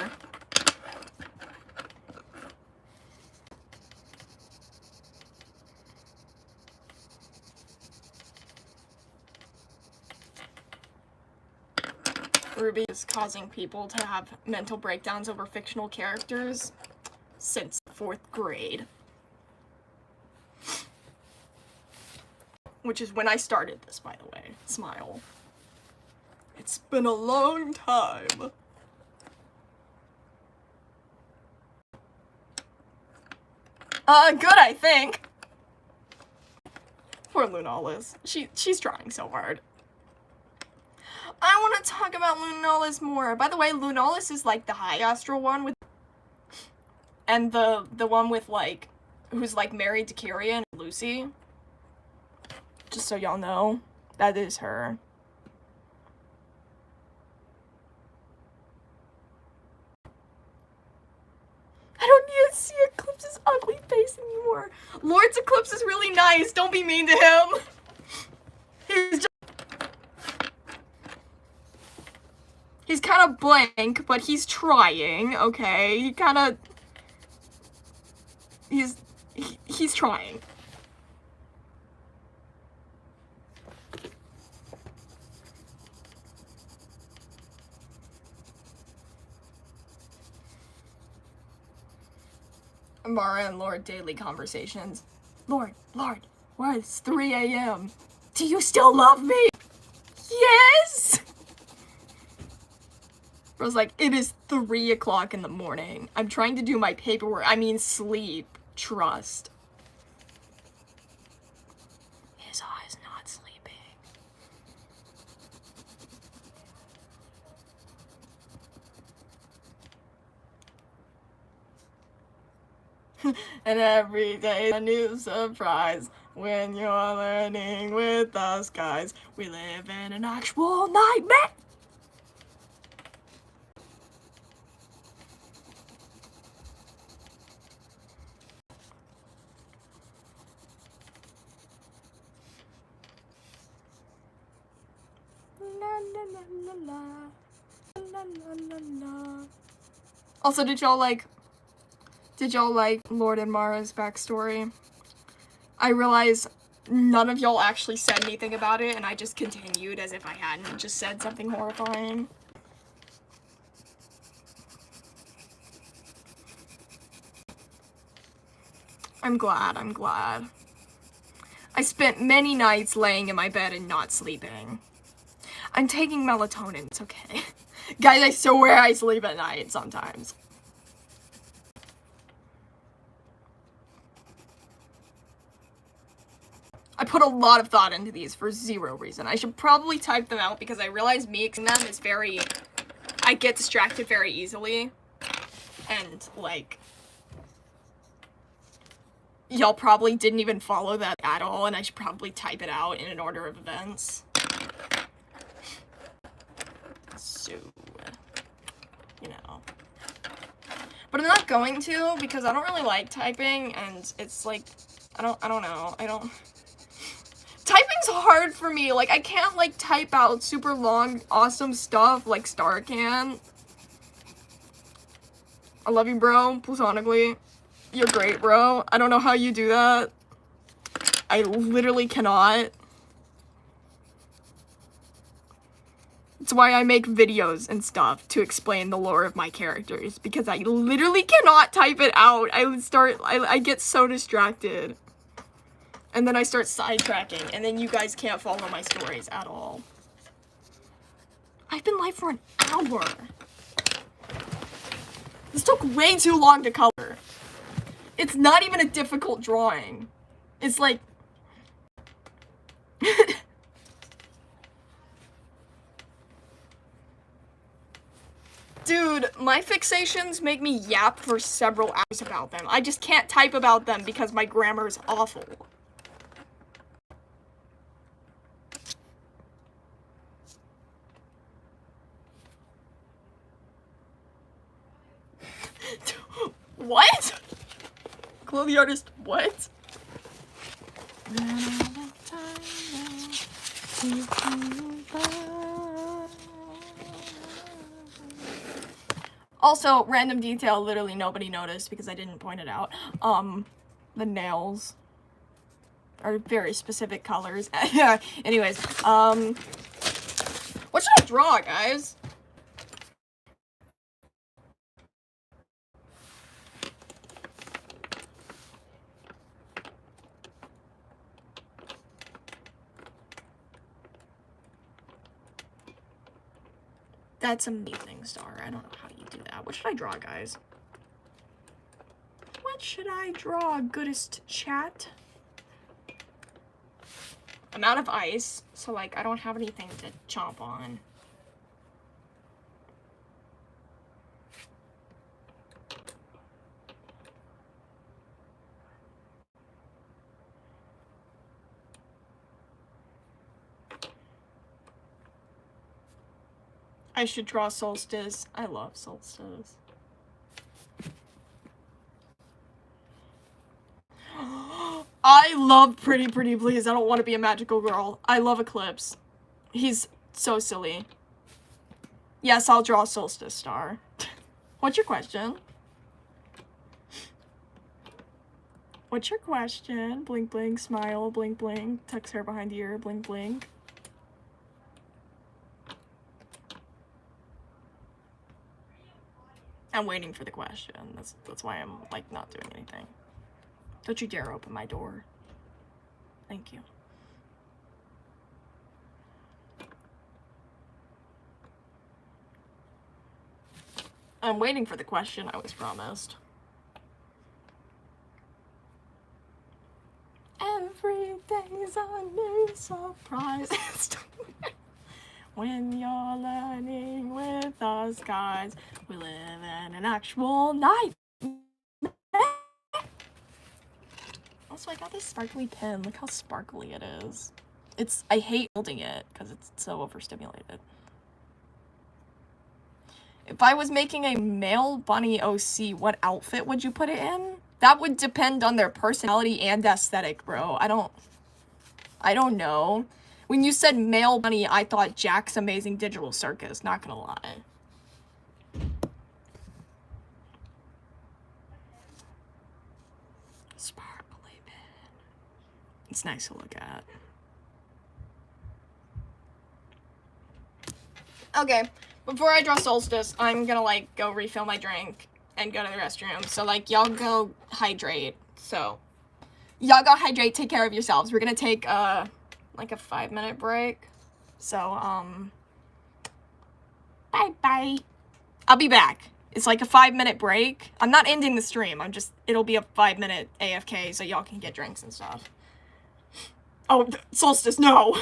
Ruby is causing people to have mental breakdowns over fictional characters since 4th grade. Which is when I started this, by the way. Smile. It's been a long time. Good, I think. Poor Lunar. She's trying so hard. I want to talk about Lunar more. By the way, Lunar is like the high astral one with, and the one with like, who's like married to Kyria and Lucy. Just so y'all know, that is her. I don't need to see Eclipse's ugly face anymore. Lord's Eclipse is really nice. Don't be mean to him. He's kind of blank, but he's trying, okay? He's trying. Mara and Lord daily conversations. Lord, why it's 3 a.m. Do you still love me? Yes! Bro's like, it is 3 o'clock in the morning. I'm trying to do my paperwork. I mean, sleep. Trust. His eye's not sleeping. And every day a new surprise. When you're learning with us guys, we live in an actual nightmare. Also, did y'all like Lord and Mara's backstory? I realize none of y'all actually said anything about it, and I just continued as if I hadn't just said something horrifying. I'm glad. I spent many nights laying in my bed and not sleeping. I'm taking melatonin, it's okay. Guys, I swear I sleep at night sometimes. I put a lot of thought into these for zero reason. I should probably type them out because I realize mixing them is very... I get distracted very easily. And, like... y'all probably didn't even follow that at all, and I should probably type it out in an order of events. So... you know. But I'm not going to, because I don't really like typing, and it's like... I don't know. Typing's hard for me. Like, I can't, like, type out super long, awesome stuff like Star can. I love you, bro, platonically. You're great, bro. I don't know how you do that. I literally cannot. It's why I make videos and stuff to explain the lore of my characters, because I literally cannot type it out. I get so distracted. And then I start sidetracking, and then you guys can't follow my stories at all. I've been live for an hour. This took way too long to color. It's not even a difficult drawing. It's like... Dude, my fixations make me yap for several hours about them. I just can't type about them because my grammar is awful. What? Chloe the artist, what? Also, random detail literally nobody noticed because I didn't point it out. The nails are very specific colors. Anyways, what should I draw, guys? That's amazing, Star. I don't know how you do that. What should I draw, guys? What should I draw, goodest chat? I'm out of ice, so, like, I don't have anything to chomp on. I should draw Solstice. I love Solstice. I love Pretty Please. I don't want to be a magical girl. I love Eclipse. He's so silly. Yes, I'll draw Solstice Star. What's your question? What's your question? Blink, blink, smile, blink, blink, tucks hair behind the ear, blink, blink. I'm waiting for the question. That's why I'm, like, not doing anything. Don't you dare open my door. Thank you. I'm waiting for the question I was promised. Every day's a new surprise. When you're learning with us guys, we live in an actual night. Also, I got this sparkly pen. Look how sparkly it is. I hate holding it because it's so overstimulated. If I was making a male bunny OC, what outfit would you put it in? That would depend on their personality and aesthetic, bro. I don't know. When you said male bunny, I thought Jack's Amazing Digital Circus, not gonna lie. Sparkly pen. It's nice to look at. Okay, before I draw Solstice, I'm gonna, like, go refill my drink and go to the restroom. So, like, y'all go hydrate. So, y'all go hydrate, take care of yourselves. We're gonna take, like a 5-minute break. So, bye-bye. I'll be back. It's like a 5-minute break. I'm not ending the stream. It'll be a 5-minute AFK so y'all can get drinks and stuff. Oh, Solstice, no!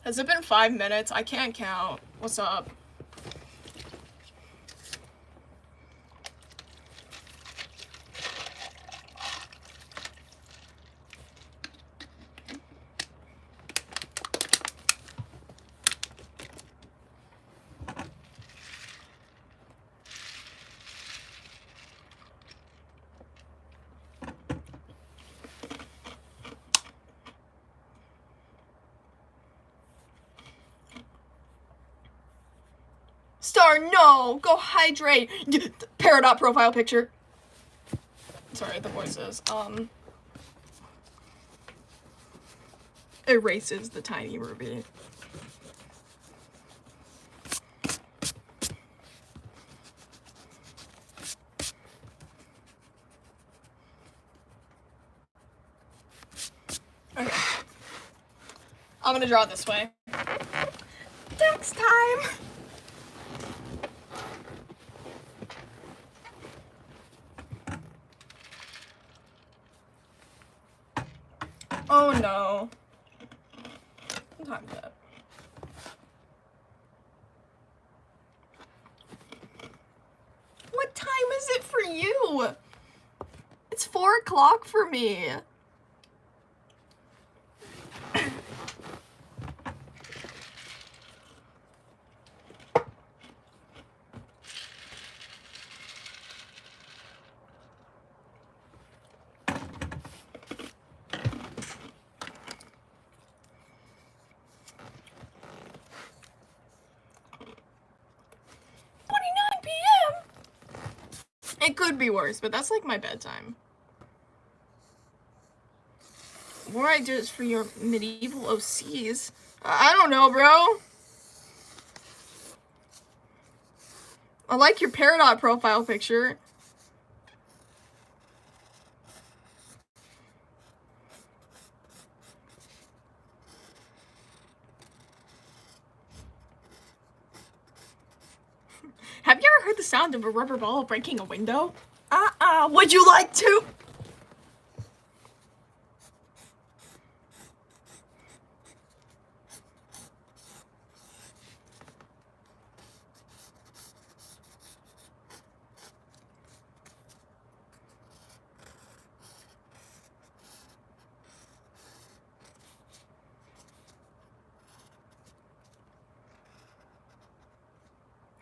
Has it been 5 minutes? I can't count. What's up? Star, no! Go hydrate! Peridot profile picture. Sorry, the voices. Erases the tiny Ruby. Okay. I'm gonna draw it this way. Next time! Oh no. What time is it? What time is it for you? It's 4 o'clock for me. It could be worse, but that's like my bedtime. What I do is for your medieval OCs. I don't know, bro. I like your Peridot profile picture. Have you ever heard the sound of a rubber ball breaking a window? Would you like to?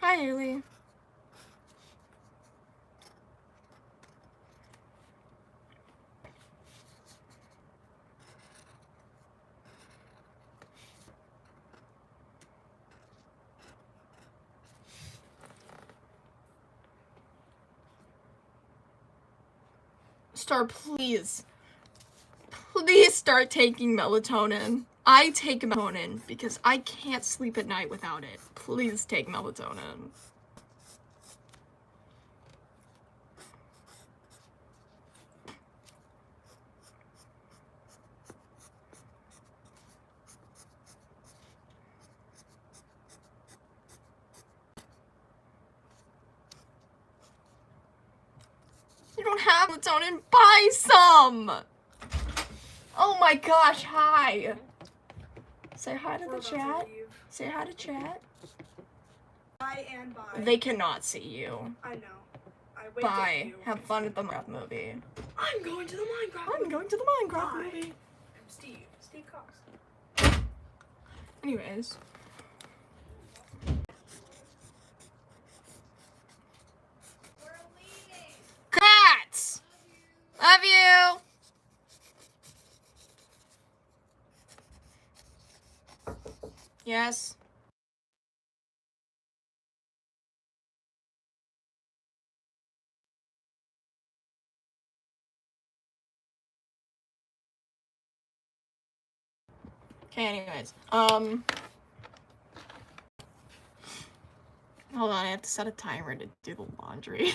Hi, Haley. Star, please. Please start taking melatonin. I take melatonin because I can't sleep at night without it. Please take melatonin. You don't have melatonin? Buy some! Oh my gosh, hi. Say hi to the chat. Say hi to chat. Bye and bye. They cannot see you. I know. I wait Bye. you. Have fun at the Minecraft movie. I'm going to the Minecraft I'm movie. going to the Minecraft Bye. movie. I'm Steve. Steve Cox. Anyways. We're leaving. Cats! Love you! Yes. Okay, anyways. Hold on, I have to set a timer to do the laundry.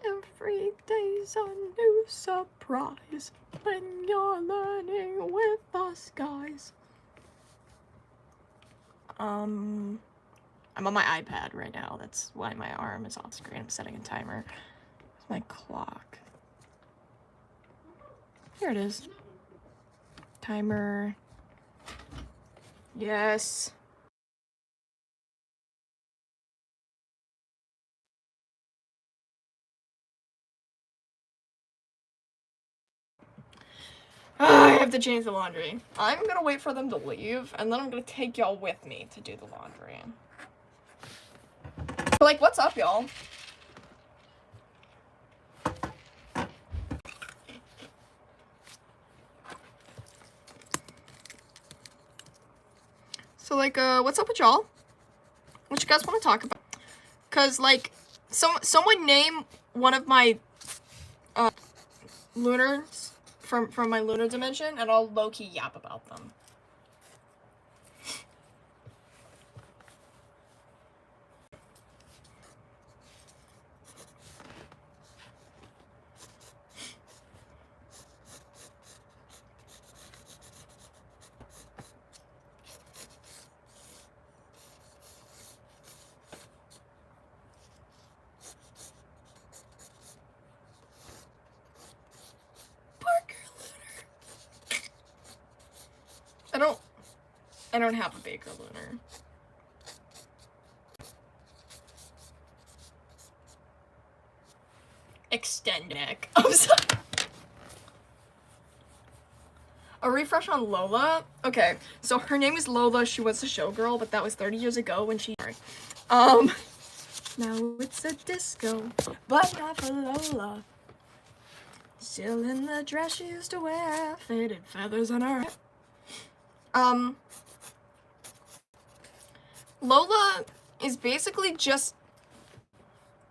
Every day's a new surprise when you're learning with us guys. I'm on my iPad right now. That's why my arm is off screen. I'm setting a timer. It's my clock. Here it is. Timer Yes. I have to change the laundry. I'm gonna wait for them to leave, and then I'm gonna take y'all with me to do the laundry. But, like, what's up, y'all? So, like, what's up with y'all? What you guys want to talk about? Cause, like, someone name one of my lunars from my lunar dimension, and I'll low-key yap about them. I don't have a Baker Lunar. Extend neck. I'm sorry. A refresh on Lola? Okay, so her name is Lola. She was a showgirl, but that was 30 years ago when she... now it's a disco, but not for Lola. Still in the dress she used to wear, faded feathers on her hair. Lola is basically just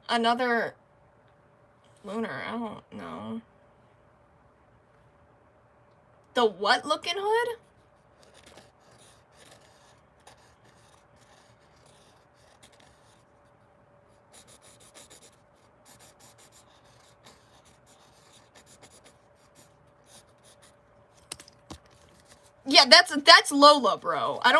another lunar. I don't know. The what looking hood? Yeah, that's Lola, bro. I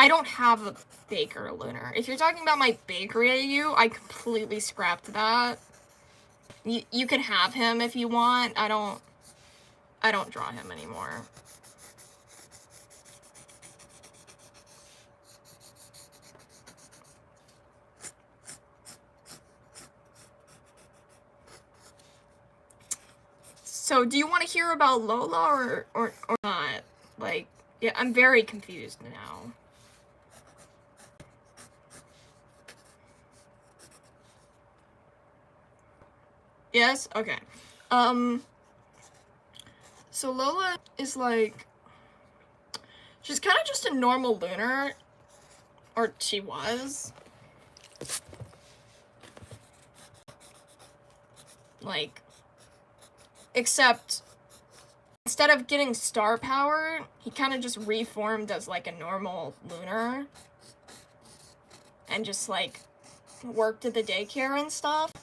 don't have a Baker Lunar. If you're talking about my bakery AU, I completely scrapped that. You can have him if you want. I don't draw him anymore. So, do you want to hear about Lola or not? Like, yeah, I'm very confused now. Yes? Okay. So Lola is like... She's kind of just a normal lunar. Or she was. Like... Except... Instead of getting star power, he kind of just reformed as, like, a normal lunar. And just, like, worked at the daycare and stuff.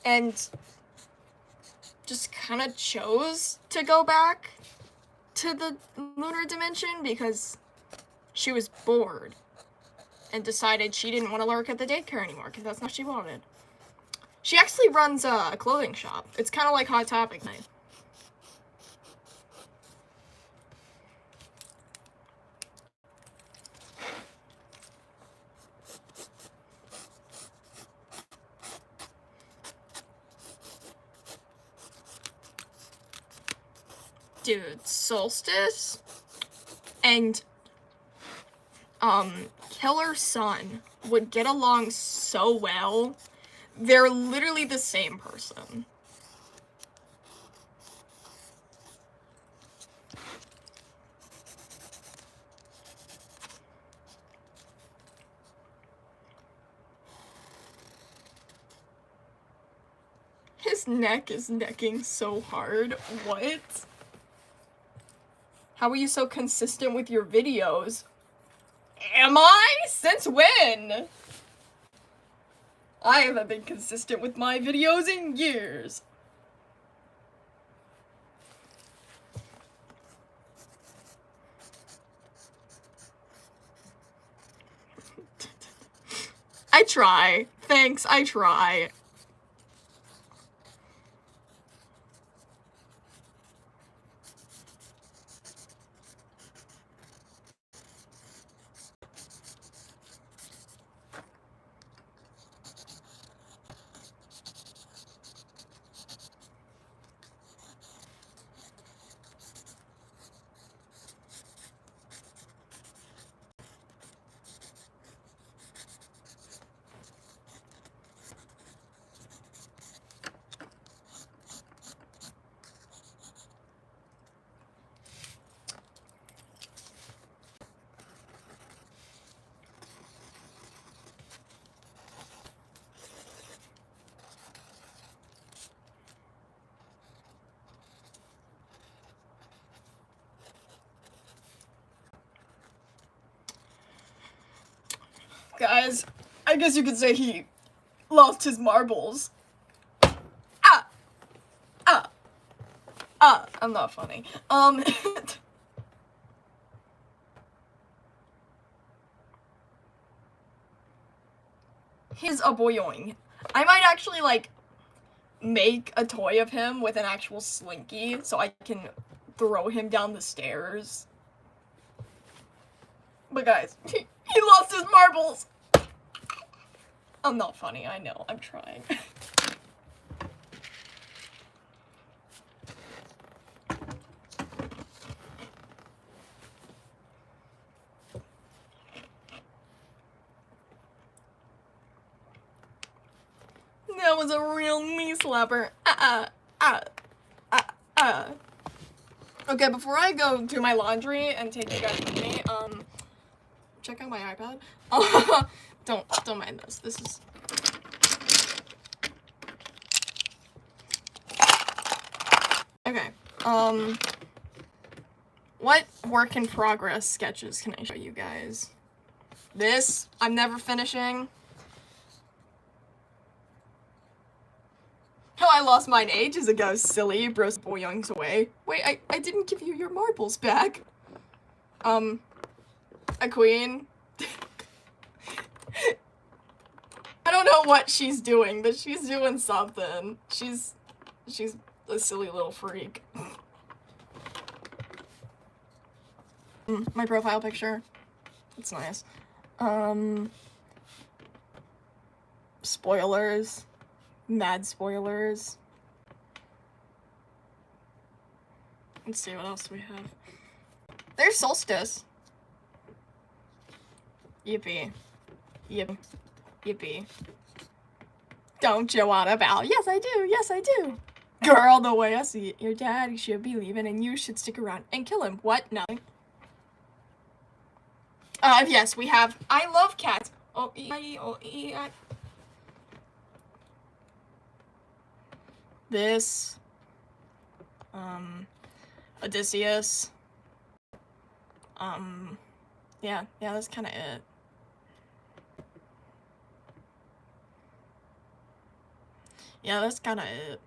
And... just kind of chose to go back to the lunar dimension because she was bored and decided she didn't want to work at the daycare anymore because that's not what she wanted. She actually runs a clothing shop. It's kind of like Hot Topic night. Dude, Solstice and Killer Sun would get along so well. They're literally the same person. His neck is necking so hard. What? How are you so consistent with your videos? Am I? Since when? I haven't been consistent with my videos in years. I try. Thanks, I try. Guys, I guess you could say he lost his marbles. Ah! Ah! Ah! I'm not funny. He's a boyoing. I might actually, like, make a toy of him with an actual slinky so I can throw him down the stairs. But guys, he lost his marbles! I'm not funny, I know, I'm trying. That was a real knee slapper. Okay, before I go do my laundry and take you guys with me, check out my iPad. Don't mind this. This is... Okay, what work in progress sketches can I show you guys? This, I'm never finishing. Oh, I lost mine ages ago, silly. Bros boyoings away. Wait, I didn't give you your marbles back. A queen. I don't know what she's doing, but she's doing something. She's a silly little freak. My profile picture. It's nice. Spoilers. Mad spoilers. Let's see what else we have. There's Solstice. Yippee. Yip. Yippee. Don't you want a bell? Yes, I do. Yes, I do. Girl, the way I see it, your daddy should be leaving and you should stick around and kill him. What? Nothing. Yes, we have. I love cats. Oh, this. Odysseus. Yeah, that's kind of it. Yeah, that's kind of it.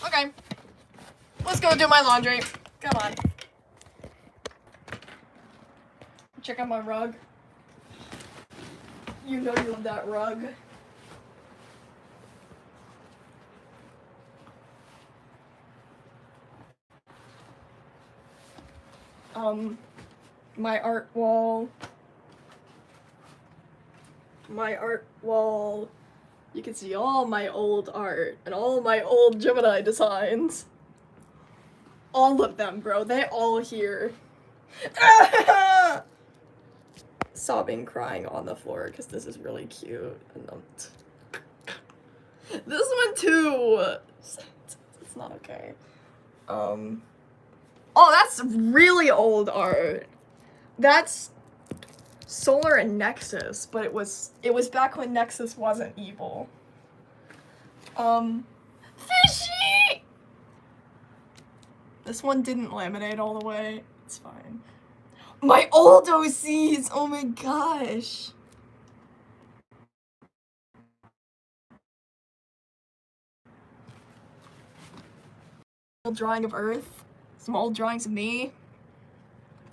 Okay. Let's go do my laundry. Come on. Check out my rug. You know you love that rug. My art wall. My art wall. You can see all my old art and all my old Gemini designs. All of them, bro. They all here. Sobbing, crying on the floor because this is really cute. And this one too. It's not okay. Oh, that's really old art. That's Solar and Nexus, but it was back when Nexus wasn't evil. Fishy! This one didn't laminate all the way. It's fine. My old OCs! Oh my gosh! Old drawing of Earth. Some old drawings of me.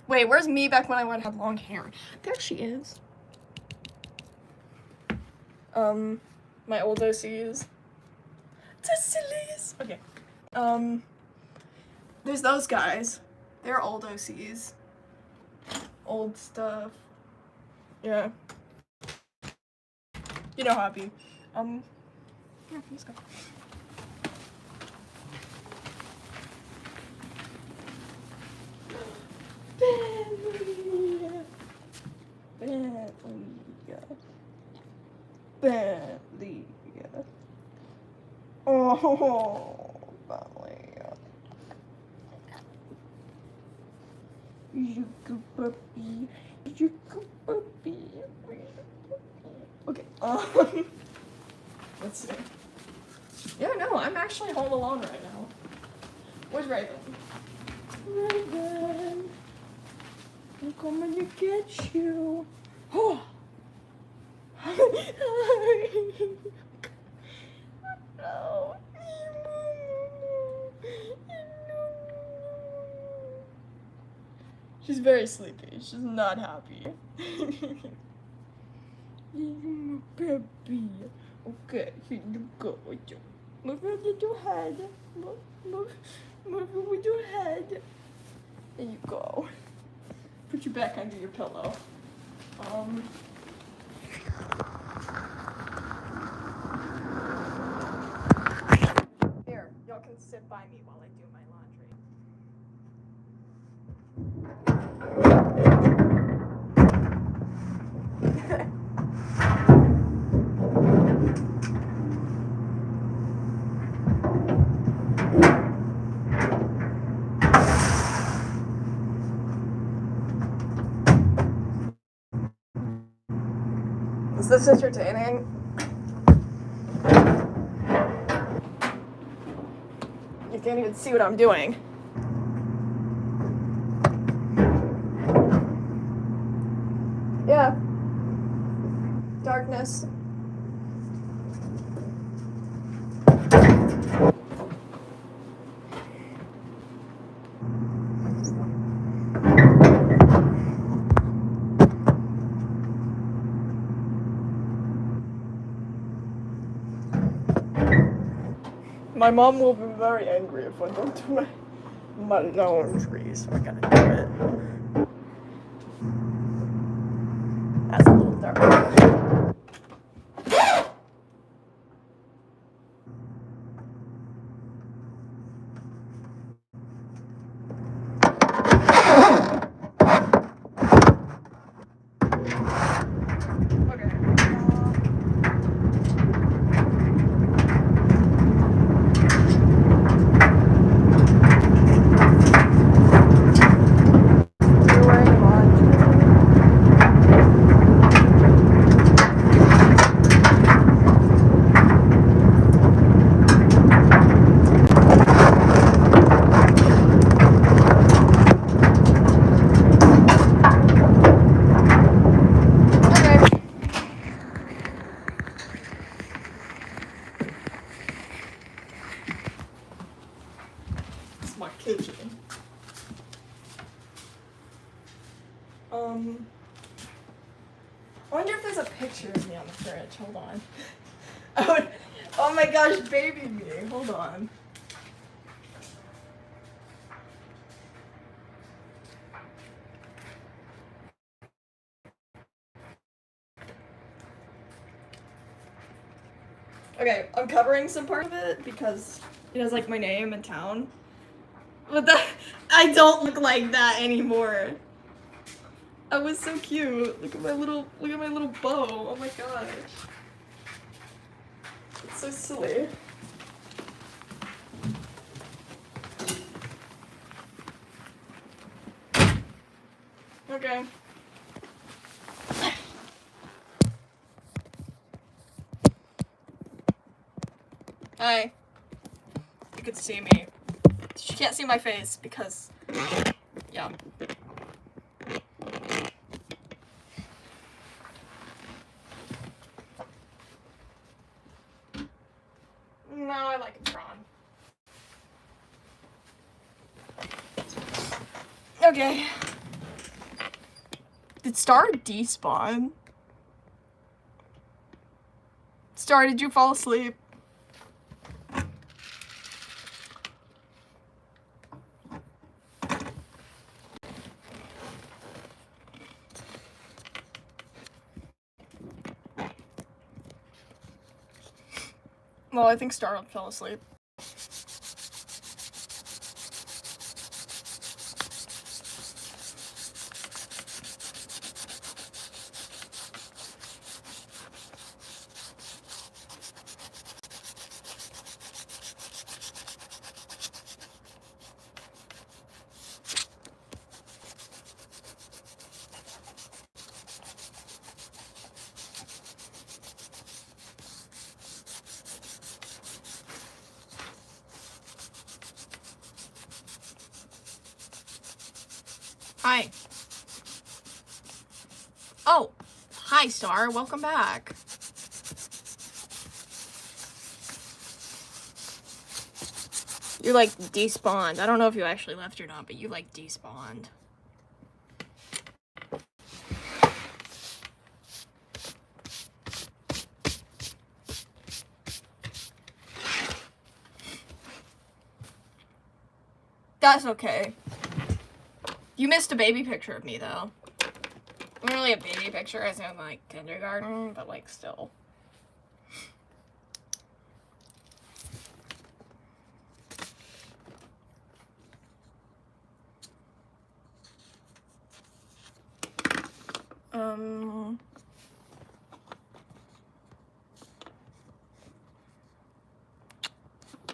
Wait, where's me back when I had long hair? There she is. My old OCs. Tessilies! Okay. There's those guys. They're old OCs. Old stuff. Yeah. You know how I be. Yeah, let's go. Bentley. Oh, Bentley. You good puppy. You good puppy. Okay, let's see. Yeah, no, I'm actually home alone right now. Where's Raven? Raven. I'm coming to get you. Oh. No. She's very sleepy. She's not happy. Baby. Okay, here you go. Move your little head. Move your little head. There you go. Put you back under your pillow. Here, y'all can sit by me while I do my laundry. Is this entertaining? You can't even see what I'm doing. Yeah. Darkness. My mom will be very angry if I don't do my laundry, so I gotta do it. That's a little dark. My kitchen. I wonder if there's a picture of me on the fridge. Hold on. Oh my gosh, baby me. Hold on. Okay, I'm covering some part of it because it has like my name and town. But I don't look like that anymore. I was so cute. Look at my little bow. Oh my gosh. It's so silly. Okay. Hi. You can see me. She can't see my face because, yeah. No, I like it drawn. Okay. Did Star despawn? Star, did you fall asleep? Well, I think Star fell asleep. Hi. Oh, hi, Star. Welcome back. You're like despawned. I don't know if you actually left or not, but you like despawned. That's okay. You missed a baby picture of me, though. Not really a baby picture, as in, like, kindergarten, but, like, still.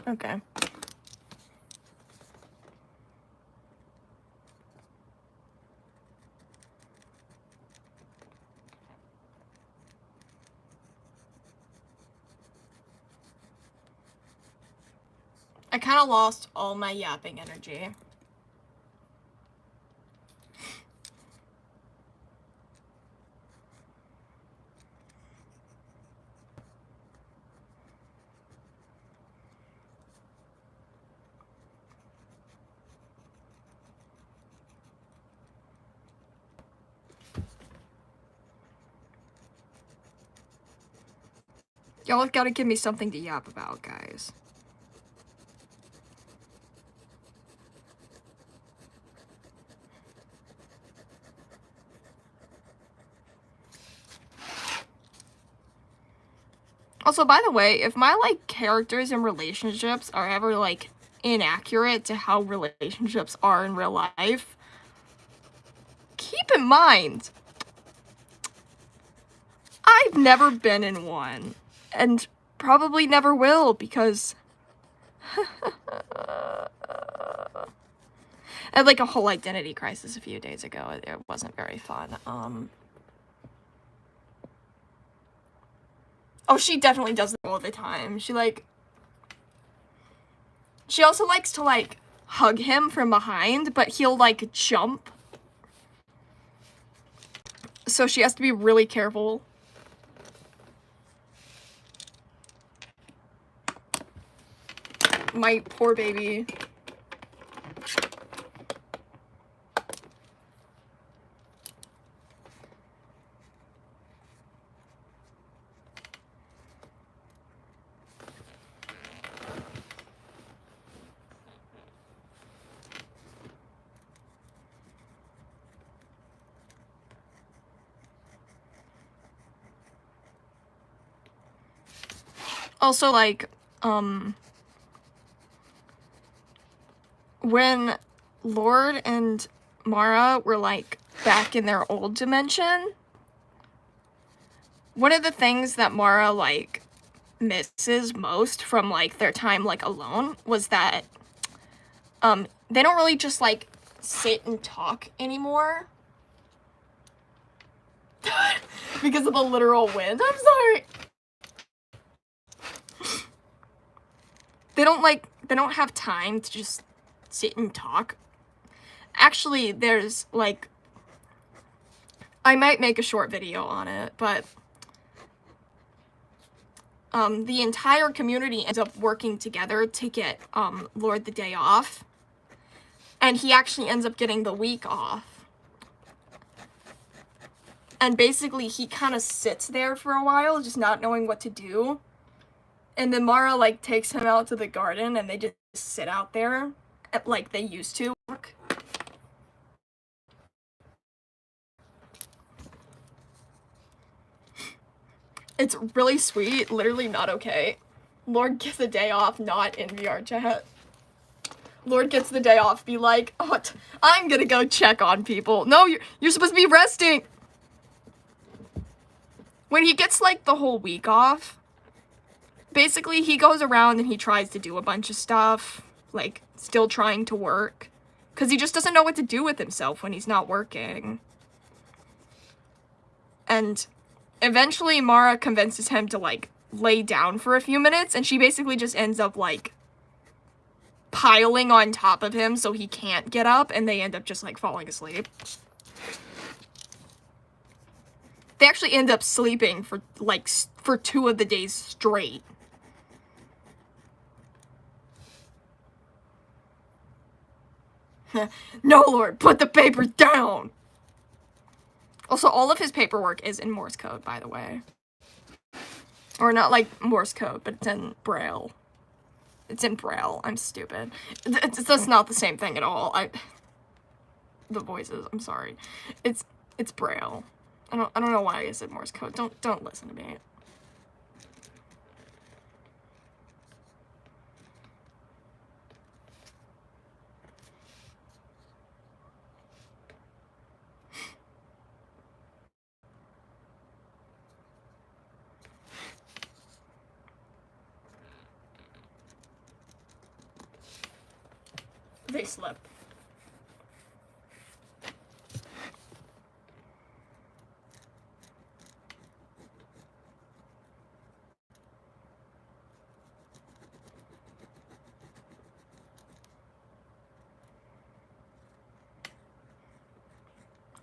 Okay. I kind of lost all my yapping energy. Y'all have got to give me something to yap about, guys. Also, by the way, if my, like, characters and relationships are ever, like, inaccurate to how relationships are in real life, keep in mind, I've never been in one, and probably never will, because I had, like, a whole identity crisis a few days ago. It wasn't very fun. Oh, she definitely does it all the time. She also likes to, like, hug him from behind, but he'll, like, jump. So she has to be really careful. My poor baby. Also, like, when Lord and Mara were, like, back in their old dimension, one of the things that Mara, like, misses most from, like, their time, like, alone was that, they don't really just, like, sit and talk anymore. Because of the literal wind. I'm sorry. They don't have time to just sit and talk. Actually, there's, like, I might make a short video on it, but the entire community ends up working together to get Lord the day off. And he actually ends up getting the week off. And basically, he kind of sits there for a while, just not knowing what to do. And then Mara, like, takes him out to the garden, and they just sit out there, like they used to. It's really sweet, literally not okay. Lord gets the day off, not in VR chat. Lord gets the day off, be like, oh, I'm gonna go check on people. No, you're supposed to be resting. When he gets, like, the whole week off, basically he goes around and he tries to do a bunch of stuff, like, still trying to work, because he just doesn't know what to do with himself when he's not working. And eventually Mara convinces him to, like, lay down for a few minutes, and she basically just ends up, like, piling on top of him so he can't get up, and they end up just, like, falling asleep. They actually end up sleeping for, like, for 2 of the days straight. No, Lord, put the paper down! Also, all of his paperwork is in Morse code, by the way. Or not like Morse code, but it's in Braille. It's in Braille. I'm stupid. That's not the same thing at all. The voices, I'm sorry. It's Braille. I don't know why I said Morse code. Don't listen to me. They slip.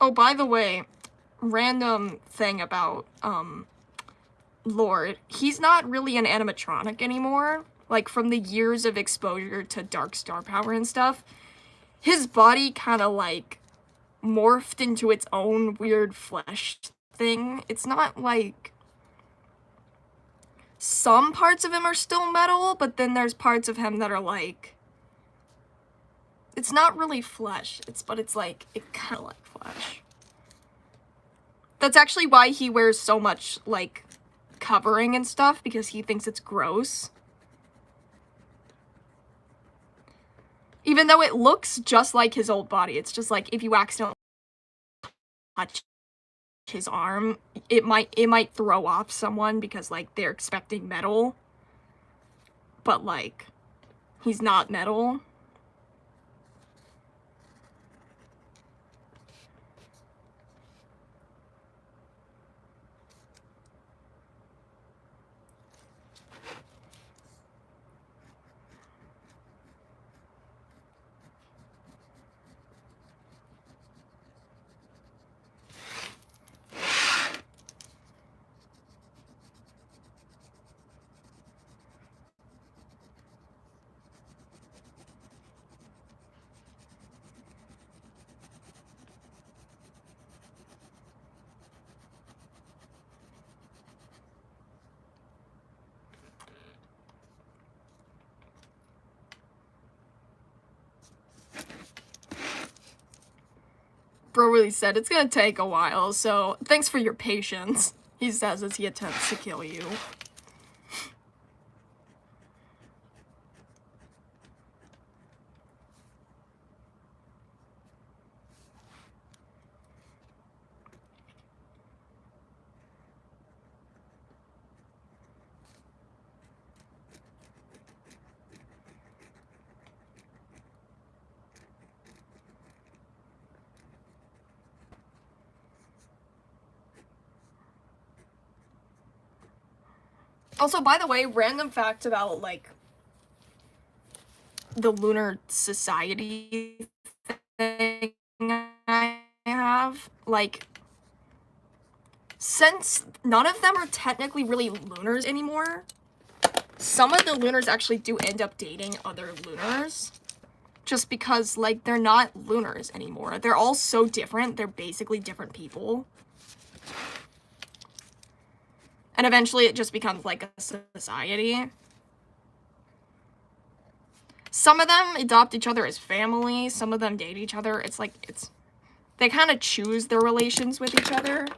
Oh, by the way, random thing about, Lord. He's not really an animatronic anymore. Like, from the years of exposure to dark star power and stuff, his body kind of, like, morphed into its own weird flesh thing. It's not, like... Some parts of him are still metal, but then there's parts of him that are, like... It's not really flesh, but it's, like, it kind of like flesh. That's actually why he wears so much, like, covering and stuff, because he thinks it's gross. Even though it looks just like his old body, it's just like if you accidentally touch his arm, it might throw off someone because like they're expecting metal, but like he's not metal. Bro really said it's gonna take a while, so thanks for your patience, he says as he attempts to kill you. Also, by the way, random fact about, like, the Lunar Society thing I have, like, since none of them are technically really Lunars anymore, some of the Lunars actually do end up dating other Lunars, just because, like, they're not Lunars anymore. They're all so different, they're basically different people. And eventually it just becomes, like, a society. Some of them adopt each other as family, some of them date each other. It's like, they kind of choose their relations with each other.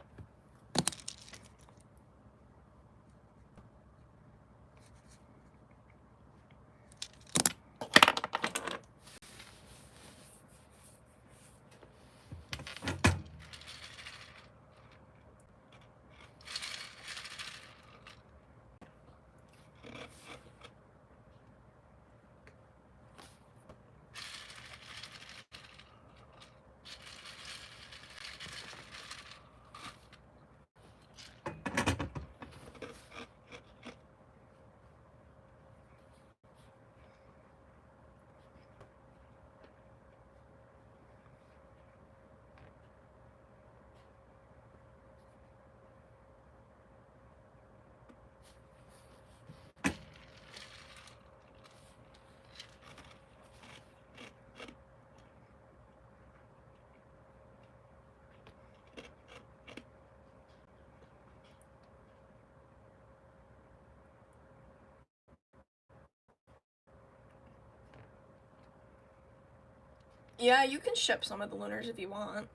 Yeah, you can ship some of the Lunars if you want.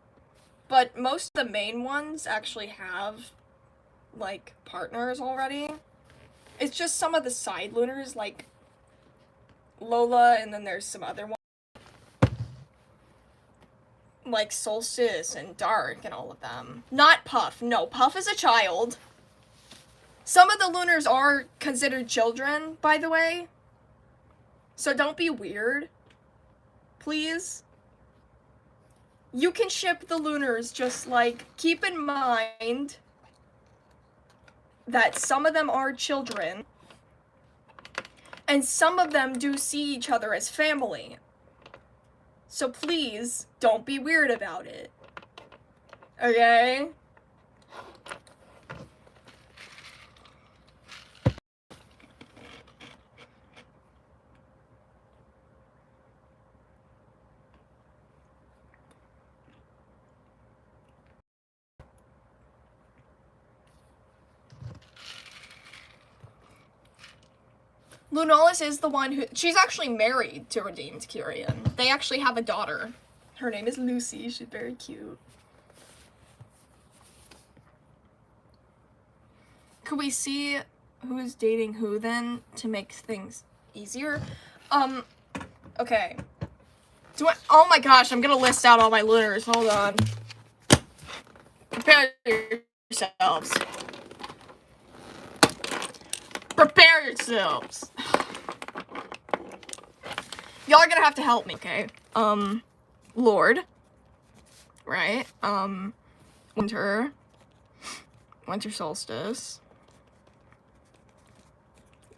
But most of the main ones actually have, like, partners already. It's just some of the side Lunars, like Lola, and then there's some other ones. Like Solstice and Dark and all of them. Not Puff. No, Puff is a child. Some of the Lunars are considered children, by the way. So don't be weird. Please. You can ship the Lunars, just like, keep in mind that some of them are children. And some of them do see each other as family. So please, don't be weird about it. Okay? Lunalis is the one who... She's actually married to Redeemed Kyrian. They actually have a daughter. Her name is Lucy. She's very cute. Could we see who's dating who then to make things easier? Okay. Oh my gosh, I'm gonna list out all my Lunars. Hold on. Prepare yourselves. Prepare yourselves. Y'all are gonna have to help me, okay? Lord. Right? Winter Solstice.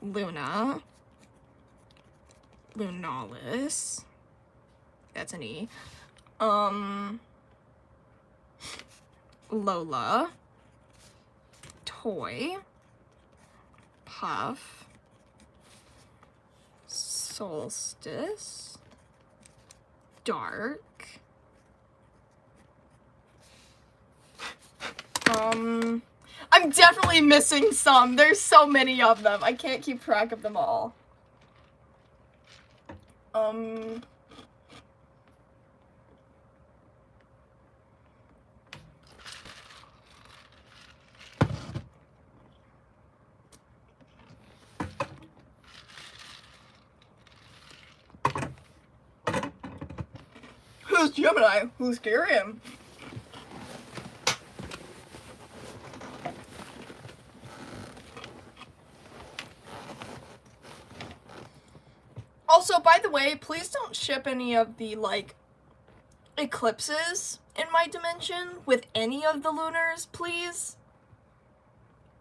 Luna. Lunalis. That's an E. Lola. Toy. Puff. Solstice. Dark. I'm definitely missing some. There's so many of them. I can't keep track of them all. Who's Gemini? Who's Kyrian? Also, by the way, please don't ship any of the, like, eclipses in my dimension with any of the Lunars, please.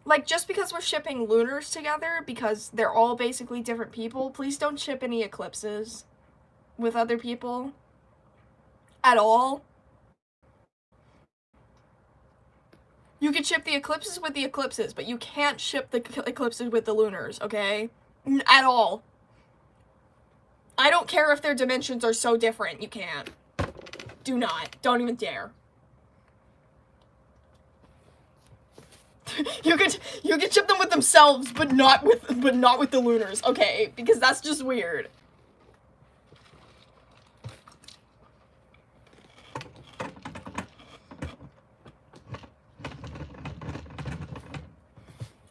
Like, just because we're shipping Lunars together, because they're all basically different people, please don't ship any eclipses with other people. At all. You can ship the eclipses with the eclipses, but you can't ship the eclipses with the Lunars, okay? At all. I don't care if their dimensions are so different, you can't. Do not. Don't even dare. You could ship them with themselves, but not with the Lunars, okay? Because that's just weird.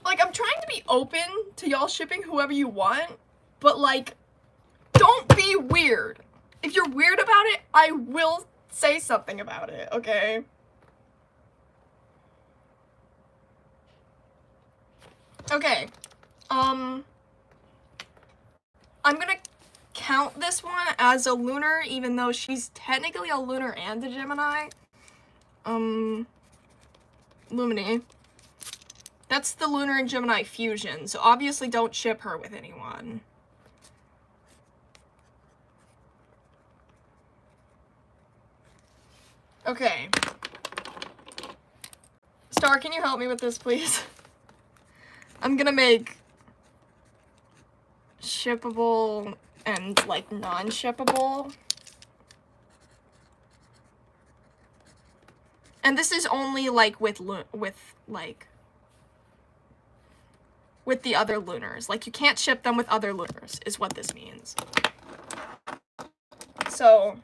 Like, I'm trying to be open to y'all shipping whoever you want, but, like, don't be weird. If you're weird about it, I will say something about it, okay? Okay. I'm gonna count this one as a Lunar, even though she's technically a Lunar and a Gemini. Lumini. That's the Lunar and Gemini fusion, so obviously don't ship her with anyone. Okay. Star, can you help me with this, please? I'm gonna make shippable and, like, non-shippable. And this is only, like, with the other Lunars. Like, you can't ship them with other Lunars, is what this means. So,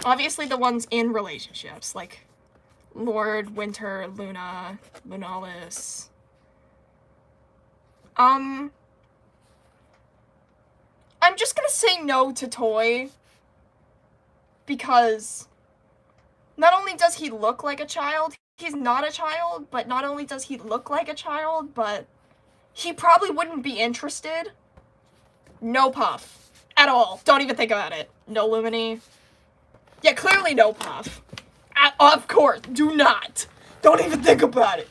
Obviously the ones in relationships, like Lord, Winter, Luna, Lunalis. I'm just gonna say no to Toy. Because not only does he look like a child, he's not a child, but not only does he look like a child, but he probably wouldn't be interested. No Puff. At all. Don't even think about it. No Lumini. Yeah, clearly no Puff. Of course. Do not. Don't even think about it.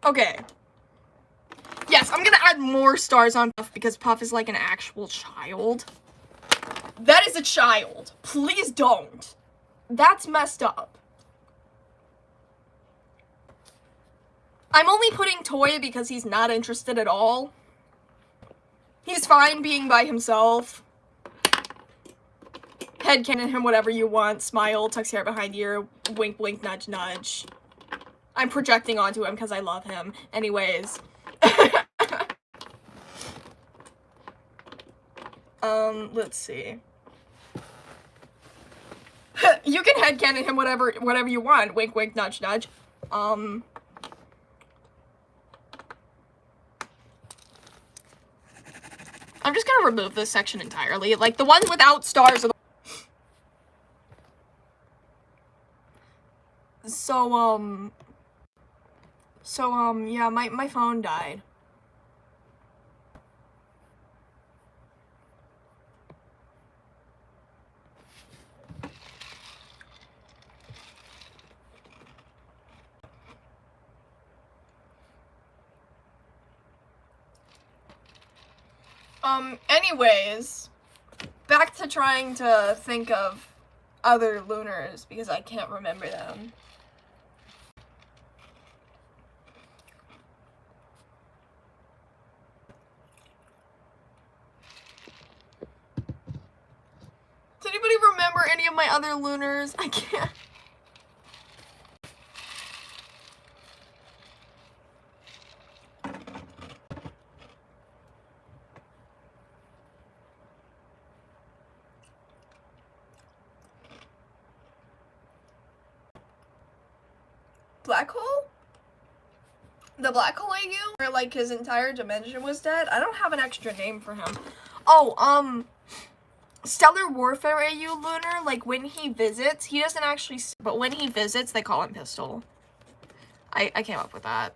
Okay. Yes, I'm gonna add more stars on Puff because Puff is like an actual child. That is a child. Please don't. That's messed up. I'm only putting Toy because he's not interested at all. He's fine being by himself. Headcanon him whatever you want. Smile, tucks hair behind ear, wink wink, nudge nudge. I'm projecting onto him because I love him. Anyways. Let's see. You can headcanon him whatever you want. Wink wink, nudge nudge. I'm just gonna remove this section entirely. Like, the ones without stars are the yeah, my phone died. Anyways, back to trying to think of other Lunars, because I can't remember them. Does anybody remember any of my other Lunars? I can't. Black hole? The black hole AU? Where, like, his entire dimension was dead? I don't have an extra name for him. Oh, Stellar Warfare AU Lunar, like, when he visits, he doesn't actually, but when he visits, they call him Pistol. I came up with that.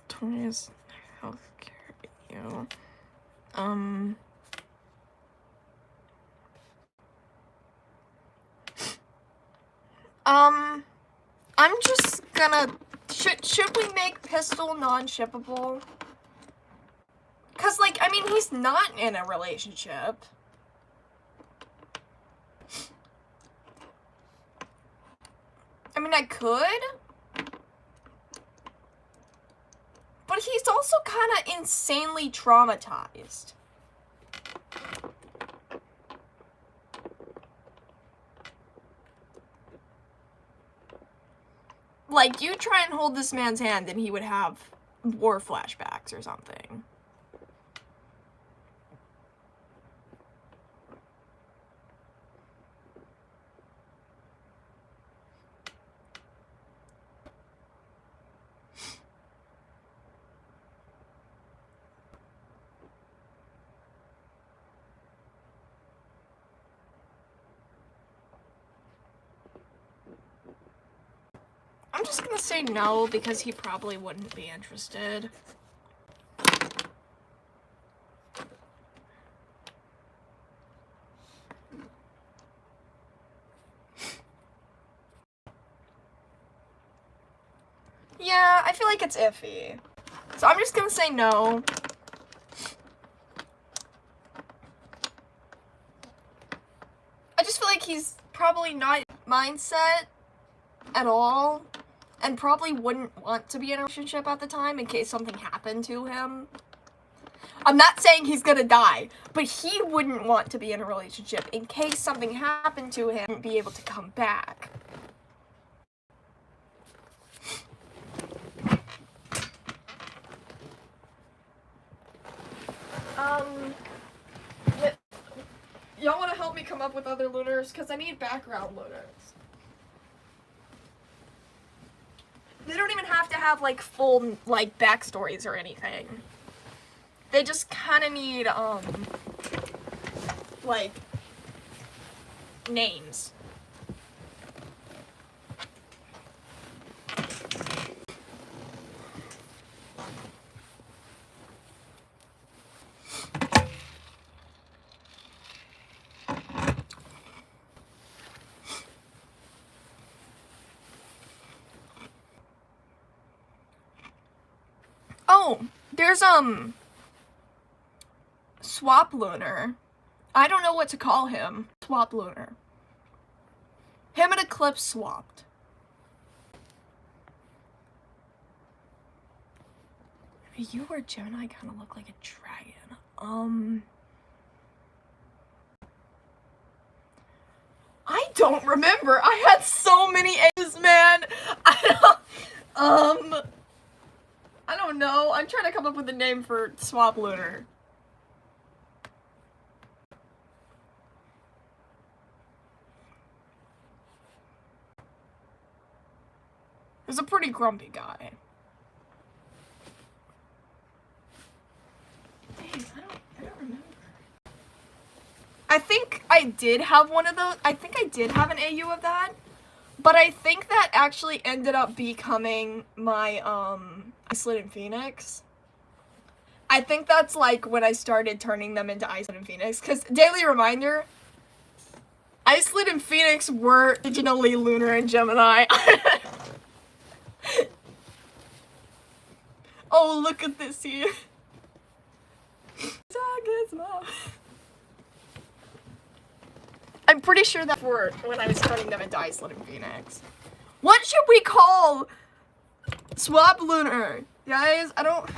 Tony's healthcare AU. I'm just gonna, should we make Pistol non-shippable? Cause, like, I mean, he's not in a relationship. I mean, I could. But he's also kind of insanely traumatized. Like, you try and hold this man's hand and he would have war flashbacks or something. I'm just gonna say no because he probably wouldn't be interested. Yeah, I feel like it's iffy. So I'm just gonna say no. I just feel like he's probably not mindset at all. And probably wouldn't want to be in a relationship at the time in case something happened to him. I'm not saying he's gonna die, but he wouldn't want to be in a relationship in case something happened to him and be able to come back. Y'all want to help me come up with other Lunars? Because I need background Lunars. They don't even have to have, like, full, like, backstories or anything. They just kind of need, like, names. Oh, there's, Swap Lunar. I don't know what to call him. Swap Lunar. Him and Eclipse swapped. You or Gemini kind of look like a dragon. I don't remember. I had so many A's, man. I don't know. I'm trying to come up with a name for Swap Lunar. He's a pretty grumpy guy. Dang, I don't remember. I think I did have one of those. I think I did have an AU of that. But I think that actually ended up becoming my, Iceland and Phoenix. I think that's, like, when I started turning them into Iceland and Phoenix. Because, daily reminder, Iceland and Phoenix were originally Lunar and Gemini. Oh, look at this here. I'm pretty sure that were when I was turning them into Iceland and Phoenix. What should we call Swap Lunar? Guys, I don't...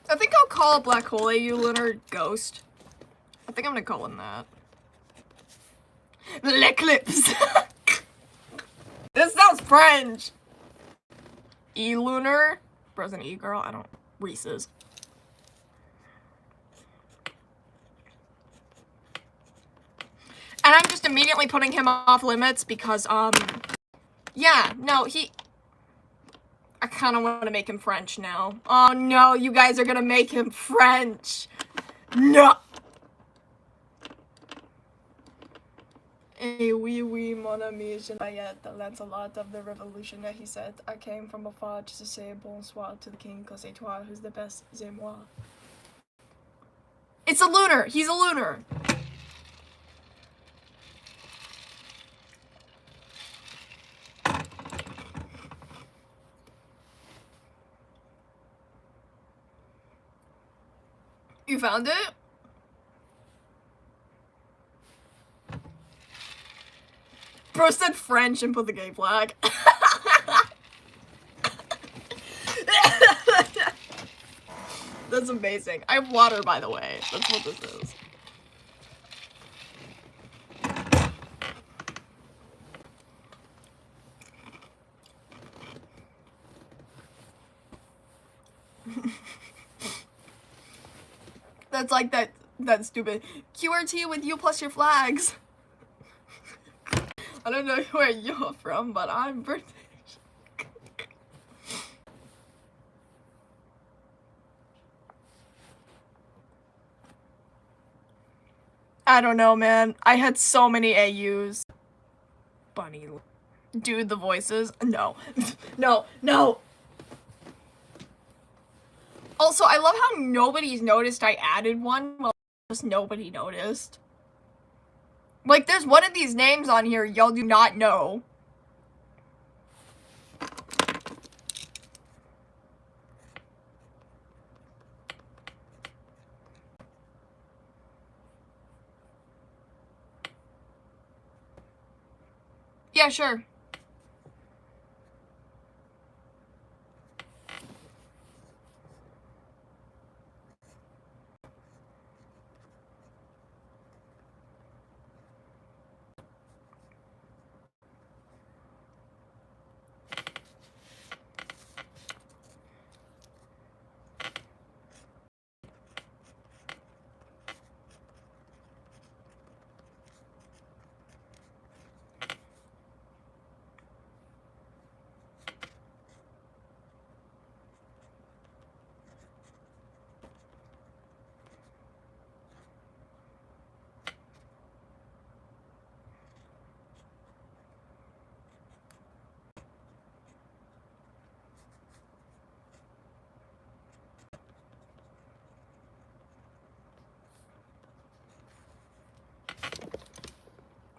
I think I'll call a Black Hole AU Lunar Ghost. I think I'm gonna call him that. L'Eclipse. This sounds French. E-Lunar. Bro's an E-girl. I don't... Reese's. And I'm just immediately putting him off limits because, yeah, no, I kind of want to make him French now. Oh no, you guys are gonna make him French. No. Eh oui, oui, mon ami, je Bayette, the Lancelot of the Revolution. He said, I came from afar just to say bonsoir to the king, cause c'est toi who's the best, c'est moi. It's a Lunar. He's a Lunar. You found it? Bro said French and put the gay flag. That's amazing. I have water, by the way. That's what this is. That's like that stupid QRT with you plus your flags. I don't know where you're from, but I'm British. I don't know, man. I had so many AUs. Bunny. Dude, the voices. No. No. No. Also, I love how nobody's noticed I added one. Well, just nobody noticed. Like, there's one of these names on here y'all do not know. Yeah, sure.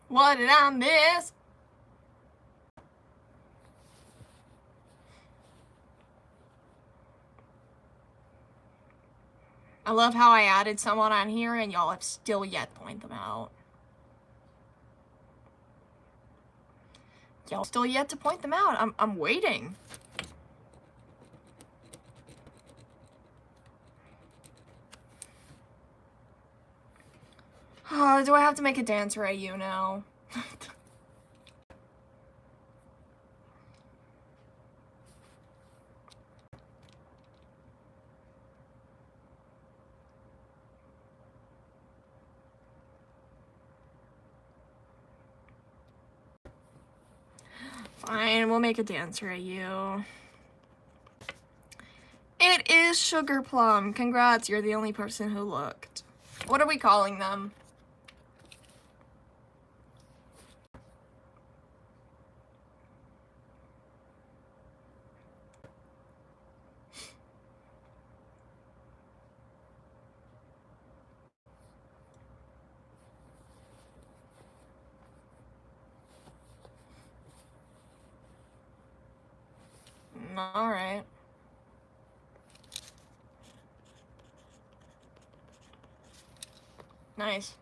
What did I miss? I love how I added someone on here and y'all have still yet to point them out. Y'all still yet to point them out. I'm waiting. Do I have to make a dancer at you now? Fine, we'll make a dancer at you. It is Sugar Plum. Congrats, you're the only person who looked. What are we calling them? Alright. Nice.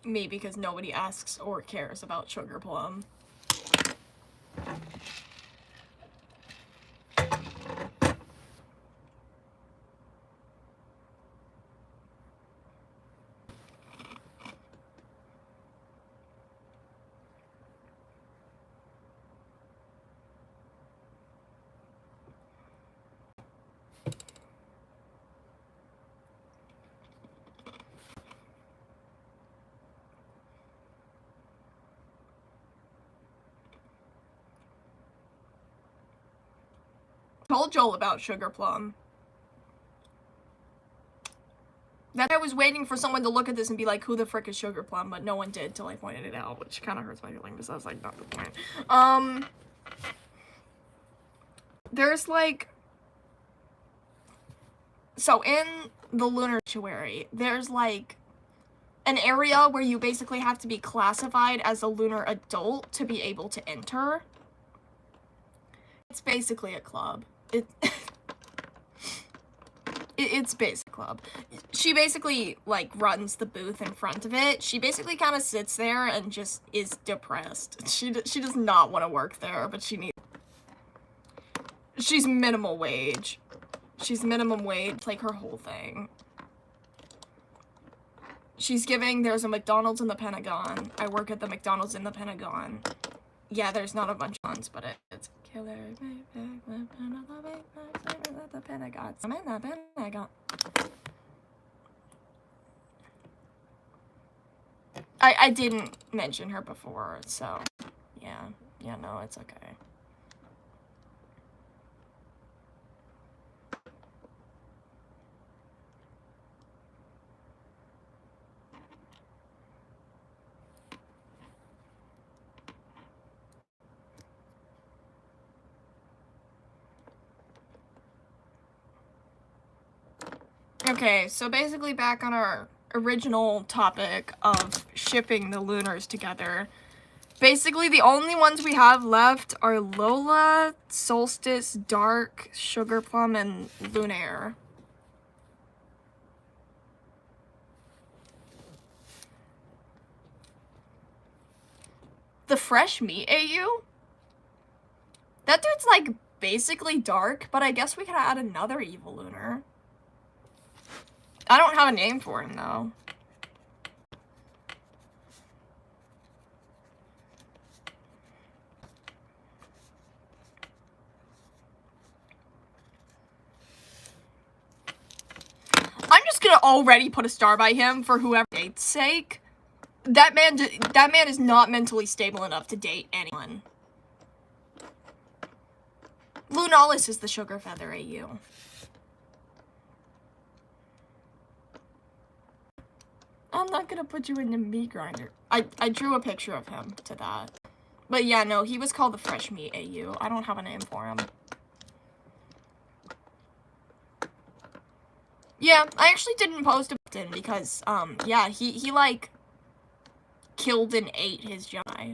Me, because nobody asks or cares about Sugar Plum. Told Joel about Sugar Plum. That I was waiting for someone to look at this and be like, who the frick is Sugar Plum? But no one did till I pointed it out, which kind of hurts my feelings because I was like, not the point. There's like... So in the Lunar sanctuary, there's like an area where you basically have to be classified as a lunar adult to be able to enter. It's basically a club. It's basically a club. She basically, like, runs the booth in front of it. She basically kind of sits there and just is depressed. She does not want to work there, but she needs... She's minimal wage. She's minimum wage, like, her whole thing. She's giving, there's a McDonald's in the Pentagon. I work at the McDonald's in the Pentagon. Yeah, there's not a bunch of ones, but it's killer. The Pentagon. I'm in the Pentagon. I didn't mention her before, so yeah. Yeah, no, it's okay. Okay, so basically back on our original topic of shipping the Lunars together. Basically, the only ones we have left are Lola, Solstice, Dark, Sugar Plum, and Lunar. The fresh meat AU? That dude's like basically Dark, but I guess we could add another evil Lunar. I don't have a name for him, though. I'm just gonna already put a star by him for whoever date's sake. That man is not mentally stable enough to date anyone. Lunalis is the sugar feather AU. I'm not gonna put you in the meat grinder. I drew a picture of him to that. But yeah, no, he was called the fresh meat AU. I don't have a name for him. Yeah, I actually didn't post about him because, yeah, he like, killed and ate his Gemini.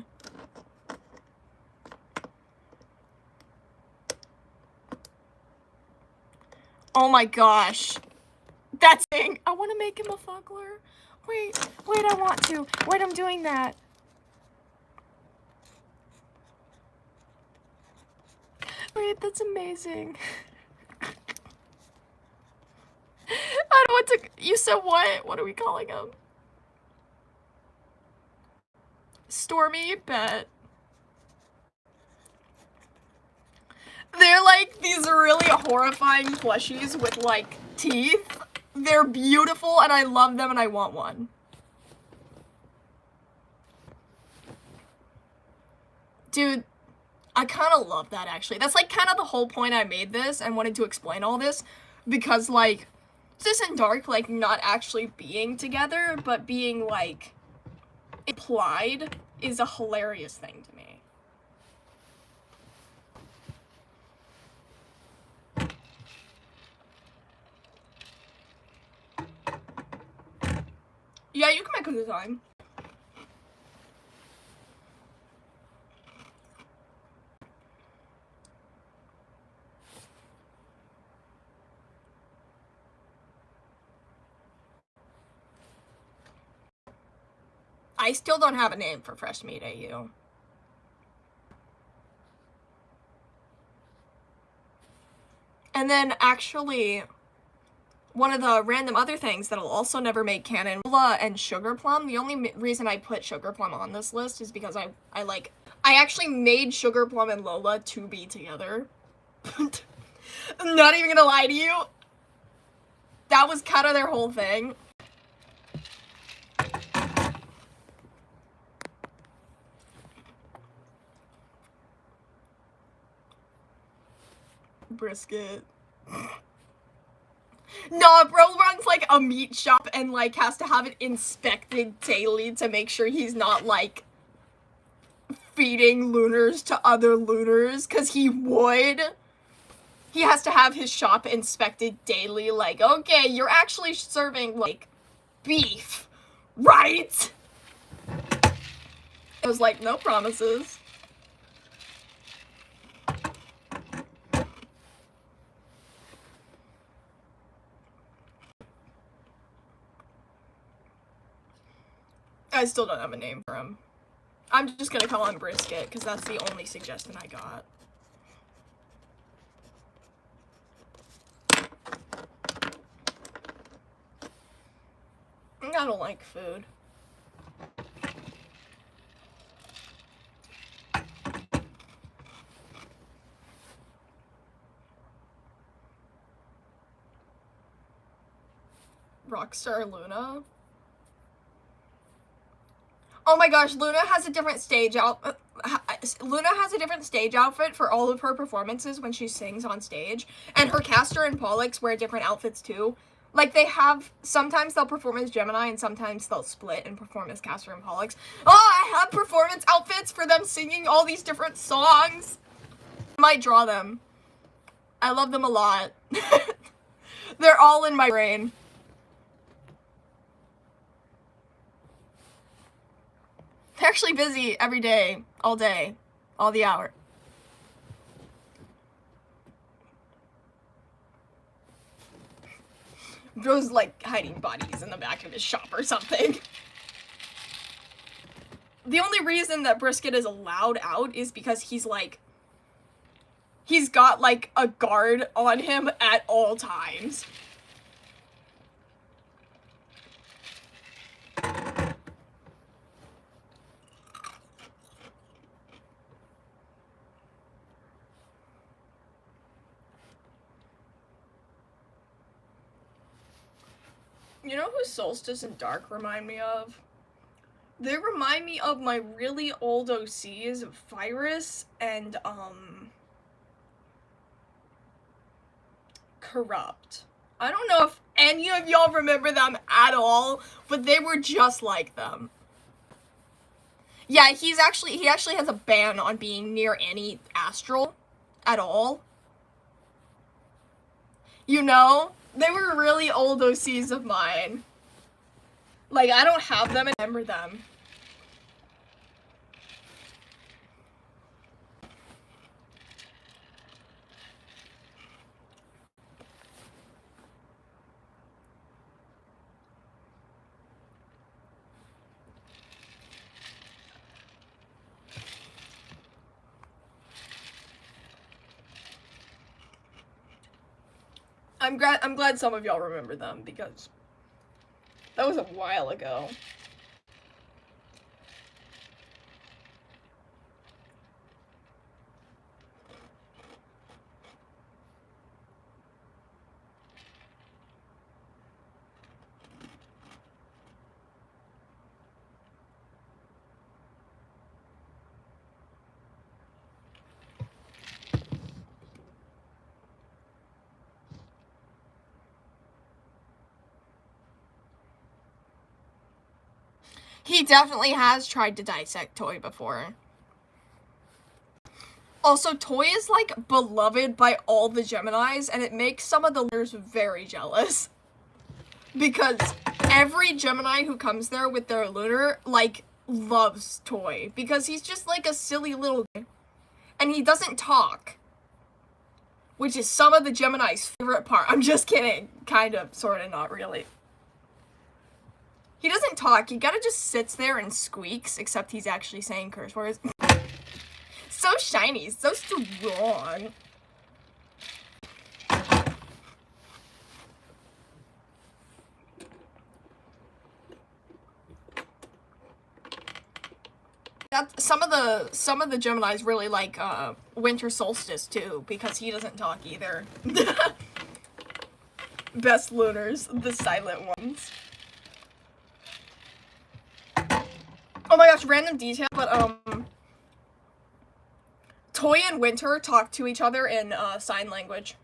Oh my gosh. That's thing. I want to make him a fuckler. Wait, I want to. Wait, I'm doing that. Wait, that's amazing. I don't want to. You said what? What are we calling him? Stormy? Bet. They're like these really horrifying plushies with like teeth. They're beautiful and I love them and I want one. Dude, I kind of love that actually. That's like kind of the whole point I made this and wanted to explain all this. Because like, Sis and Dark like not actually being together, but being like implied is a hilarious thing to me. Yeah, you can make a design. I still don't have a name for Fresh Meat AU. And then actually, one of the random other things that'll also never make canon, Lola and Sugar Plum. The only reason I put Sugar Plum on this list is because I actually made Sugar Plum and Lola to be together. I'm not even gonna lie to you. That was kind of their whole thing. Brisket. No, bro runs like a meat shop and like has to have it inspected daily to make sure he's not like feeding Lunars to other Lunars, cause he would. He has to have his shop inspected daily, like, okay, you're actually serving like beef, right? It was like, no promises. I still don't have a name for him. I'm just gonna call him Brisket, because that's the only suggestion I got. I don't like food. Rockstar Luna? Oh my gosh, Luna has a different stage outfit. Luna has a different stage outfit for all of her performances when she sings on stage, and her caster and Pollux wear different outfits too. Like they have, sometimes they'll perform as Gemini and sometimes they'll split and perform as caster and Pollux. Oh, I have performance outfits for them singing all these different songs. I might draw them. I love them a lot. They're all in my brain. They're actually busy every day, all the hour. Bro's like hiding bodies in the back of his shop or something. The only reason that Brisket is allowed out is because he's like, he's got like a guard on him at all times. You know who Solstice and Dark remind me of? They remind me of my really old OCs, Virus and, corrupt. I don't know if any of y'all remember them at all, but they were just like them. Yeah, he actually has a ban on being near any astral at all. You know, they were really old OCs of mine. Like, I don't have them and remember them. I'm glad some of y'all remember them, because that was a while ago. He definitely has tried to dissect Toy before. Also, Toy is, like, beloved by all the Geminis, and it makes some of the leaders very jealous. Because every Gemini who comes there with their Lunar, like, loves Toy. Because he's just, like, a silly little guy. And he doesn't talk. Which is some of the Gemini's favorite part. I'm just kidding. Kind of, sort of, not really. He doesn't talk, he kinda just sits there and squeaks, except he's actually saying curse words. So shiny, so strong. Some of the Geminis really like Winter Solstice too, because he doesn't talk either. Best Lunars, the silent ones. Oh my gosh, random detail, but Toy and Winter talk to each other in sign language.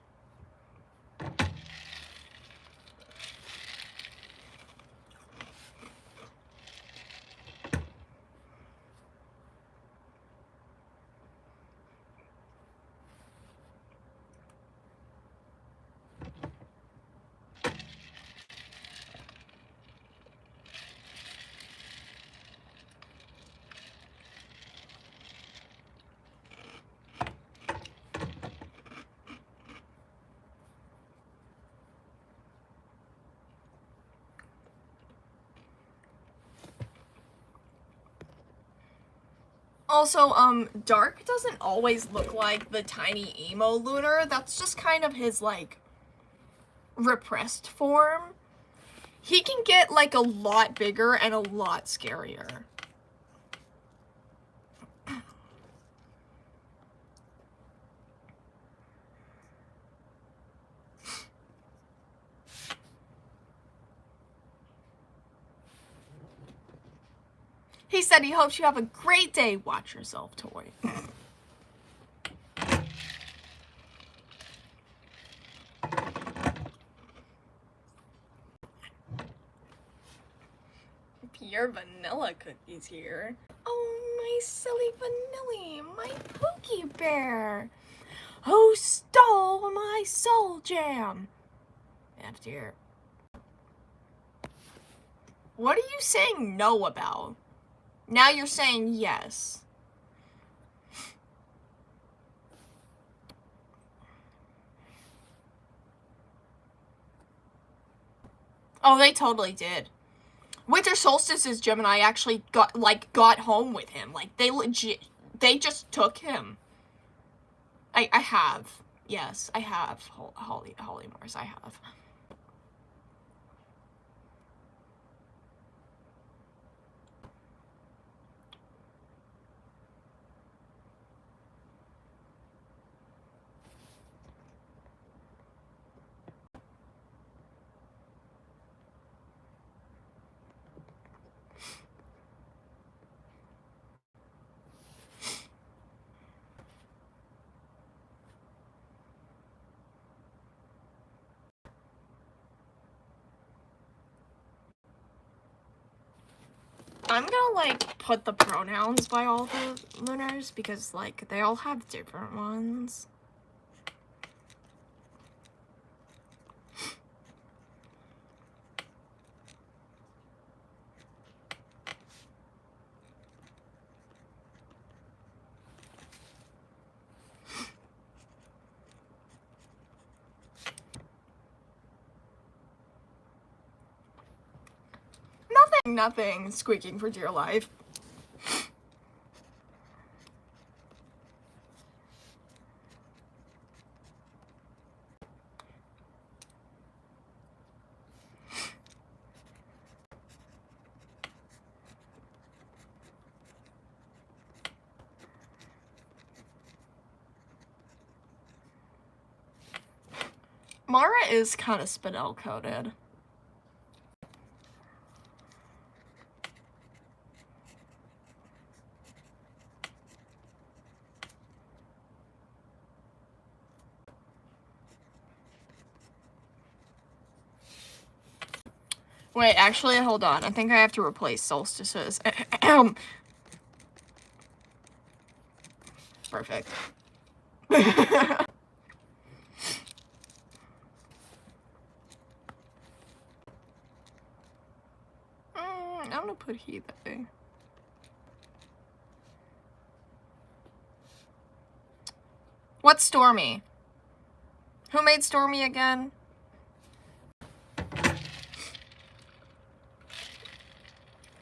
Also, Dark doesn't always look like the tiny emo Lunar. That's just kind of his, like, repressed form. He can get, like, a lot bigger and a lot scarier. He said he hopes you have a great day. Watch yourself, Toy. Pure vanilla cookies here. Oh, my silly vanilla, my Pookie Bear. Who stole my soul jam? After. What are you saying no about? Now you're saying yes. Oh, they totally did. Winter Solstice's Gemini actually got home with him. Like, they just took him. I have. Yes, I have. Holly Mars, I have. I'm gonna, like, put the pronouns by all the Lunars because, like, they all have different ones. Nothing squeaking for dear life. Mara is kind of spinel coated. Wait, actually, hold on. I think I have to replace solstices. Perfect. I'm gonna put he there. What's Stormy? Who made Stormy again?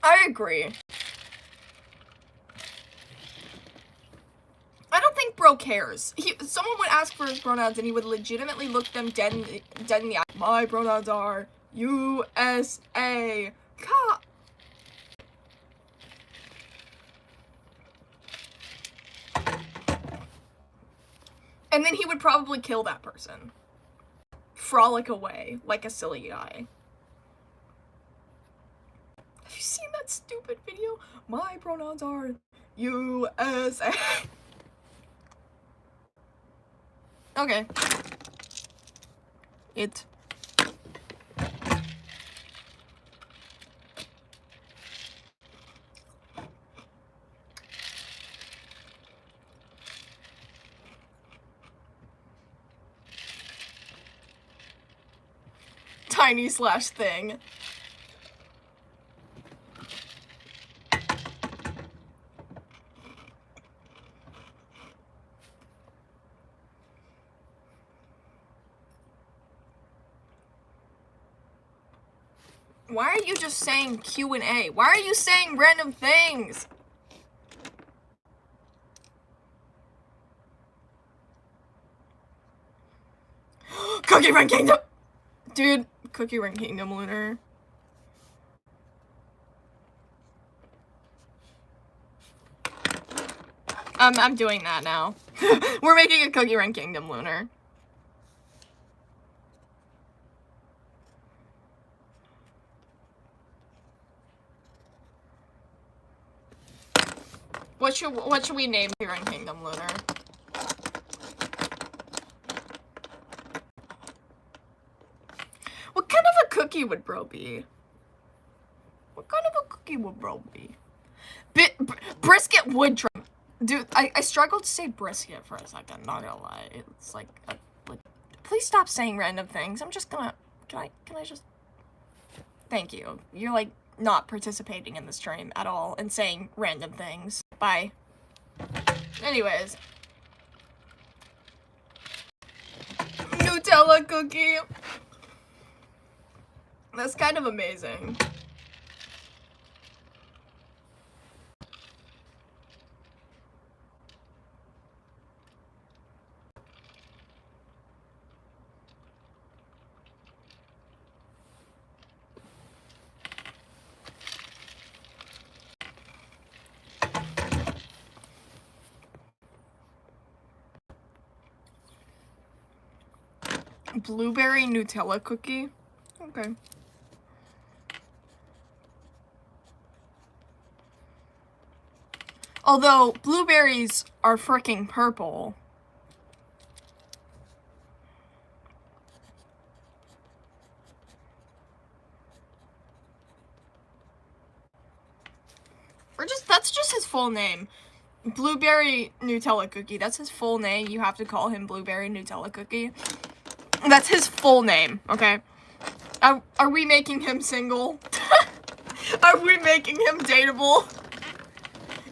I agree. I don't think bro cares. Someone would ask for his pronouns and he would legitimately look them dead in the eye. My pronouns are USA. God. And then he would probably kill that person. Frolic away like a silly guy. Have you seen that stupid video? My pronouns are USA. Okay. It. Tiny/thing. Why are you just saying Q&A? Why are you saying random things? Cookie Run Kingdom! Dude, Cookie Run Kingdom, Lunar. I'm doing that now. We're making a Cookie Run Kingdom, Lunar. What should we name Cookie Run Kingdom, Lunar? What kind of a cookie would bro be? What kind of a cookie would bro be? Brisket would try. Dude, I struggled to say brisket for a second, not gonna lie. It's like, please stop saying random things. I'm just gonna, can I just, thank you. You're like not participating in the stream at all and saying random things. Bye. Anyways. Nutella cookie. That's kind of amazing. Blueberry Nutella cookie? Okay. Although, blueberries are freaking purple. That's just his full name. Blueberry Nutella Cookie. That's his full name. You have to call him Blueberry Nutella Cookie. That's his full name, okay? Are we making him single? Are we making him dateable?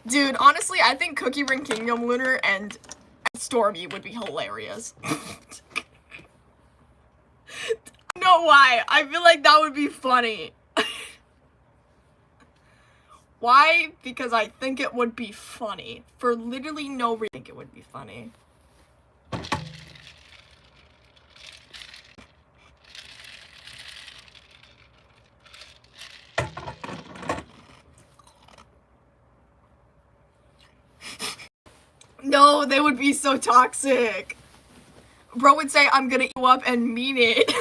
Dude, honestly, I think Cookie Ring Kingdom Lunar and Stormy would be hilarious. No, why? I feel like that would be funny. Why? Because I think it would be funny. For literally no reason, I think it would be funny. No, they would be so toxic. Bro would say, I'm gonna eat you up and mean it.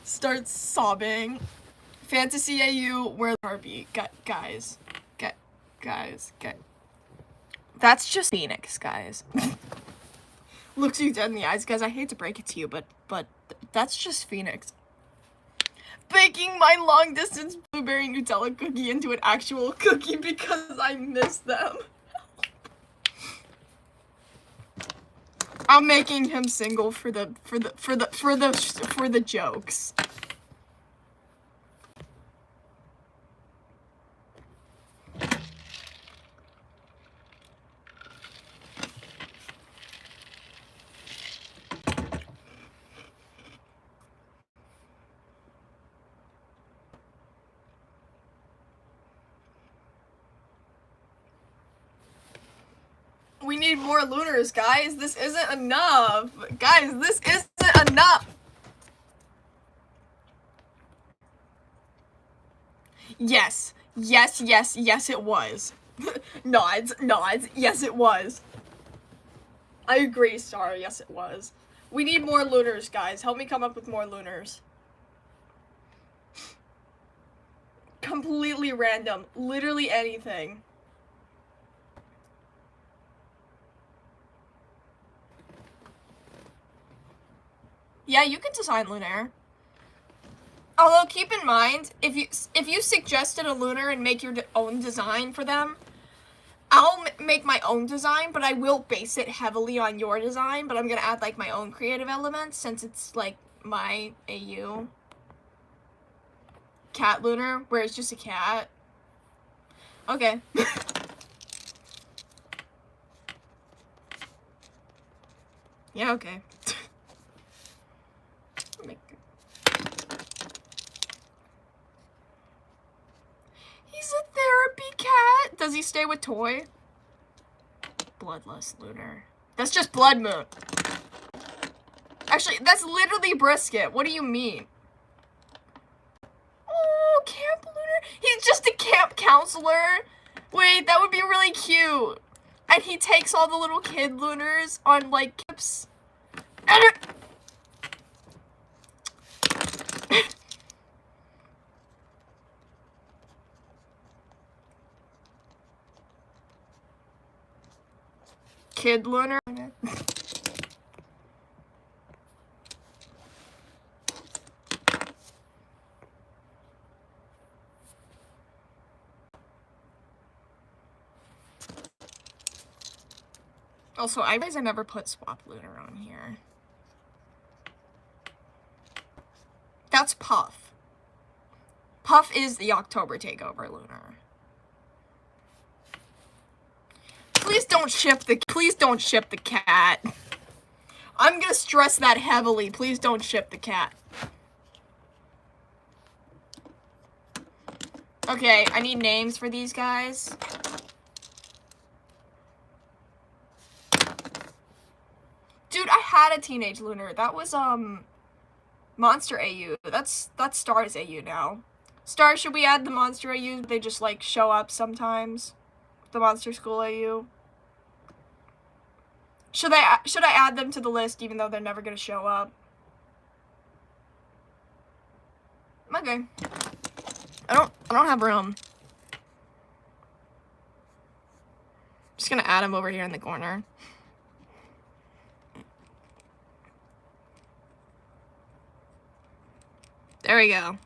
Starts sobbing. Fantasy AU, where's Barbie? Guys. That's just Phoenix, guys. Looks you dead in the eyes, guys. I hate to break it to you, but that's just Phoenix. Baking my long distance blueberry Nutella cookie into an actual cookie because I miss them. I'm making him single for the jokes. We need more Lunars, guys. This isn't enough. Guys, this isn't enough. Yes, it was. Nods, yes it was. I agree, Star, yes it was. We need more Lunars, guys. Help me come up with more Lunars. Completely random. Literally anything. Yeah, you can design Lunar. Although, keep in mind, if you suggested a Lunar and make your own design for them, I'll make my own design, but I will base it heavily on your design, but I'm gonna add, like, my own creative elements, since it's, like, my AU. Cat Lunar, where it's just a cat. Okay. Yeah, okay. He's a therapy cat. Does he stay with Toy? Bloodless Lunar. That's just Blood Moon. Actually, that's literally Brisket. What do you mean? Oh, Camp Lunar. He's just a camp counselor. Wait, that would be really cute. And he takes all the little kid Lunars on, like, trips. Kid Lunar. Also, I realize I never put Swap Lunar on here. That's Puff. Puff is the October Takeover Lunar. Please don't ship the cat. I'm gonna stress that heavily. Please don't ship the cat. Okay, I need names for these guys. Dude, I had a Teenage Lunar. That was, Monster AU. That's Star's AU now. Star, should we add the Monster AU? They just, like, show up sometimes. The Monster School AU. Should I add them to the list even though they're never gonna show up? Okay. I don't have room. Just gonna add them over here in the corner. There we go.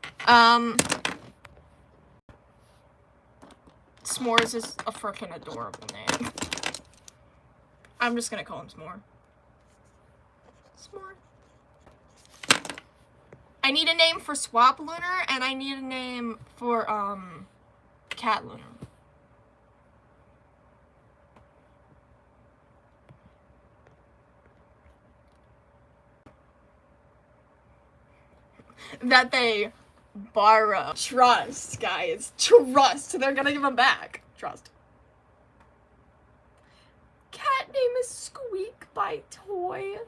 S'mores is a frickin' adorable name. I'm just gonna call him S'more. S'more. I need a name for Swap Lunar, and I need a name for, Cat Lunar. That they borrow. Trust, guys. Trust. They're gonna give them back. Trust. Cat name is Squeak by Toy.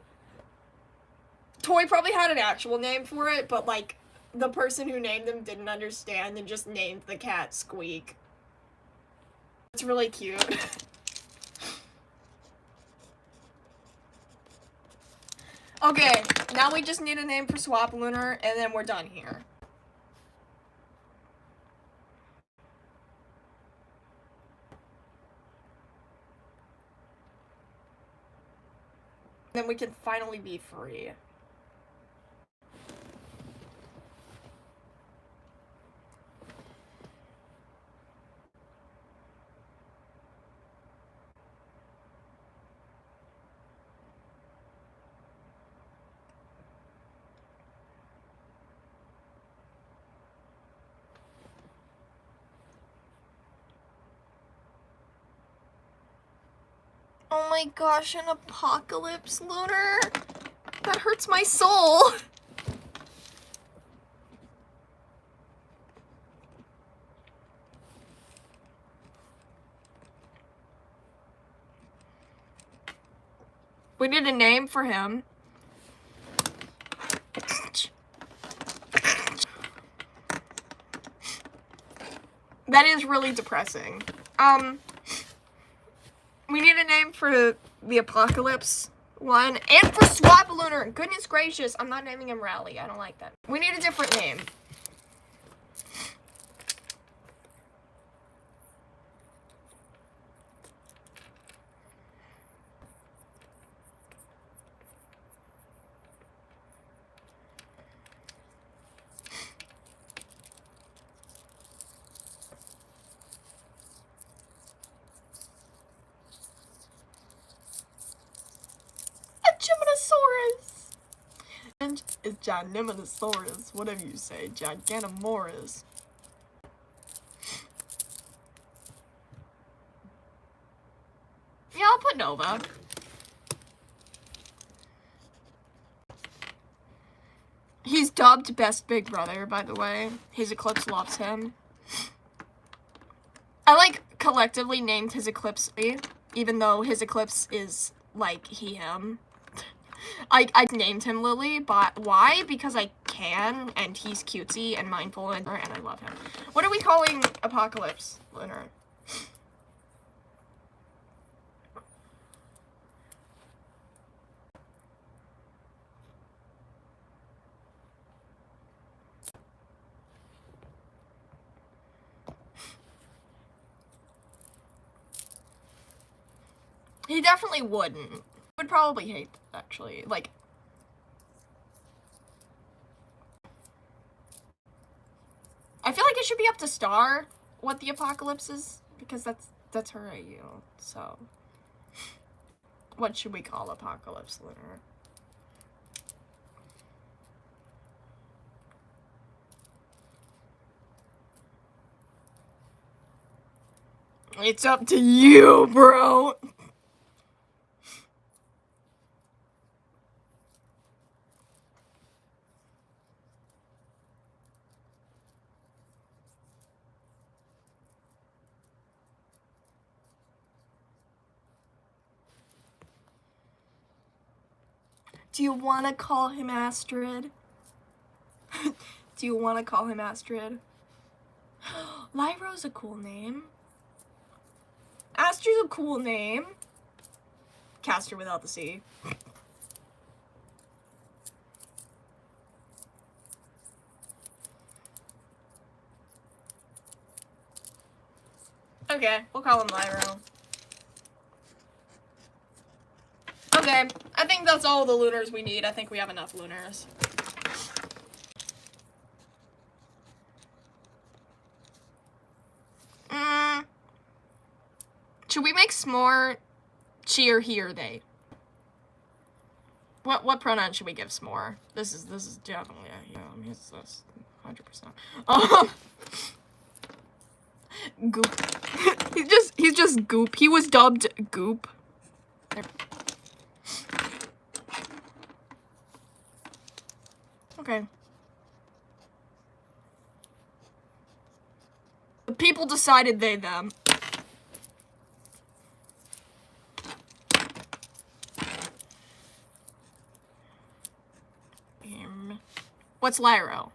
Toy probably had an actual name for it, but like the person who named them didn't understand and just named the cat Squeak. It's really cute. Okay, now we just need a name for Swap Lunar, and then we're done here. Then we can finally be free. Oh my gosh, an apocalypse lunar? That hurts my soul. We need a name for him. That is really depressing. We need a name for the apocalypse one, and for Swap Lunar. Goodness gracious, I'm not naming him Rally. I don't like that. We need a different name. Gymnosaurus! And is Gigantosaurus, whatever you say, Gigantosaurus. Yeah, I'll put Nova. He's dubbed Best Big Brother, by the way. His Eclipse loves him. I, like, collectively named his Eclipse, even though his Eclipse is, like, him. I named him Lily, but why? Because I can, and he's cutesy and mindful, and I love him. What are we calling Apocalypse Lunar? He definitely wouldn't. Would probably hate, actually. Like, I feel like it should be up to Star what the apocalypse is, because that's her AU, so. What should we call Apocalypse Lunar? It's up to you, bro! Do you want to call him Astrid? Do you want to call him Astrid? Lyro's a cool name. Astrid's a cool name. Caster without the C. Okay, we'll call him Lyro. Okay, I think that's all the Lunars we need. I think we have enough Lunars. Should we make s'more she or he or they? What pronoun should we give s'more? This is definitely it's 100%. Goop. he's just Goop. He was dubbed Goop. Okay. The people decided they them. What's Lyro?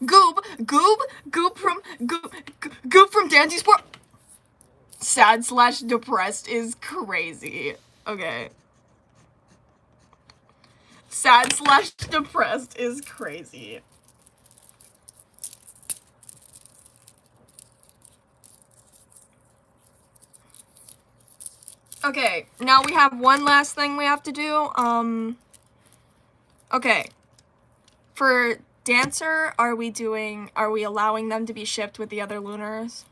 Goop from Dancing Sport. Sad/depressed is crazy. Okay. Sad/depressed is crazy. Okay, now we have one last thing we have to do. Okay. For Dancer, are we allowing them to be shipped with the other Lunars?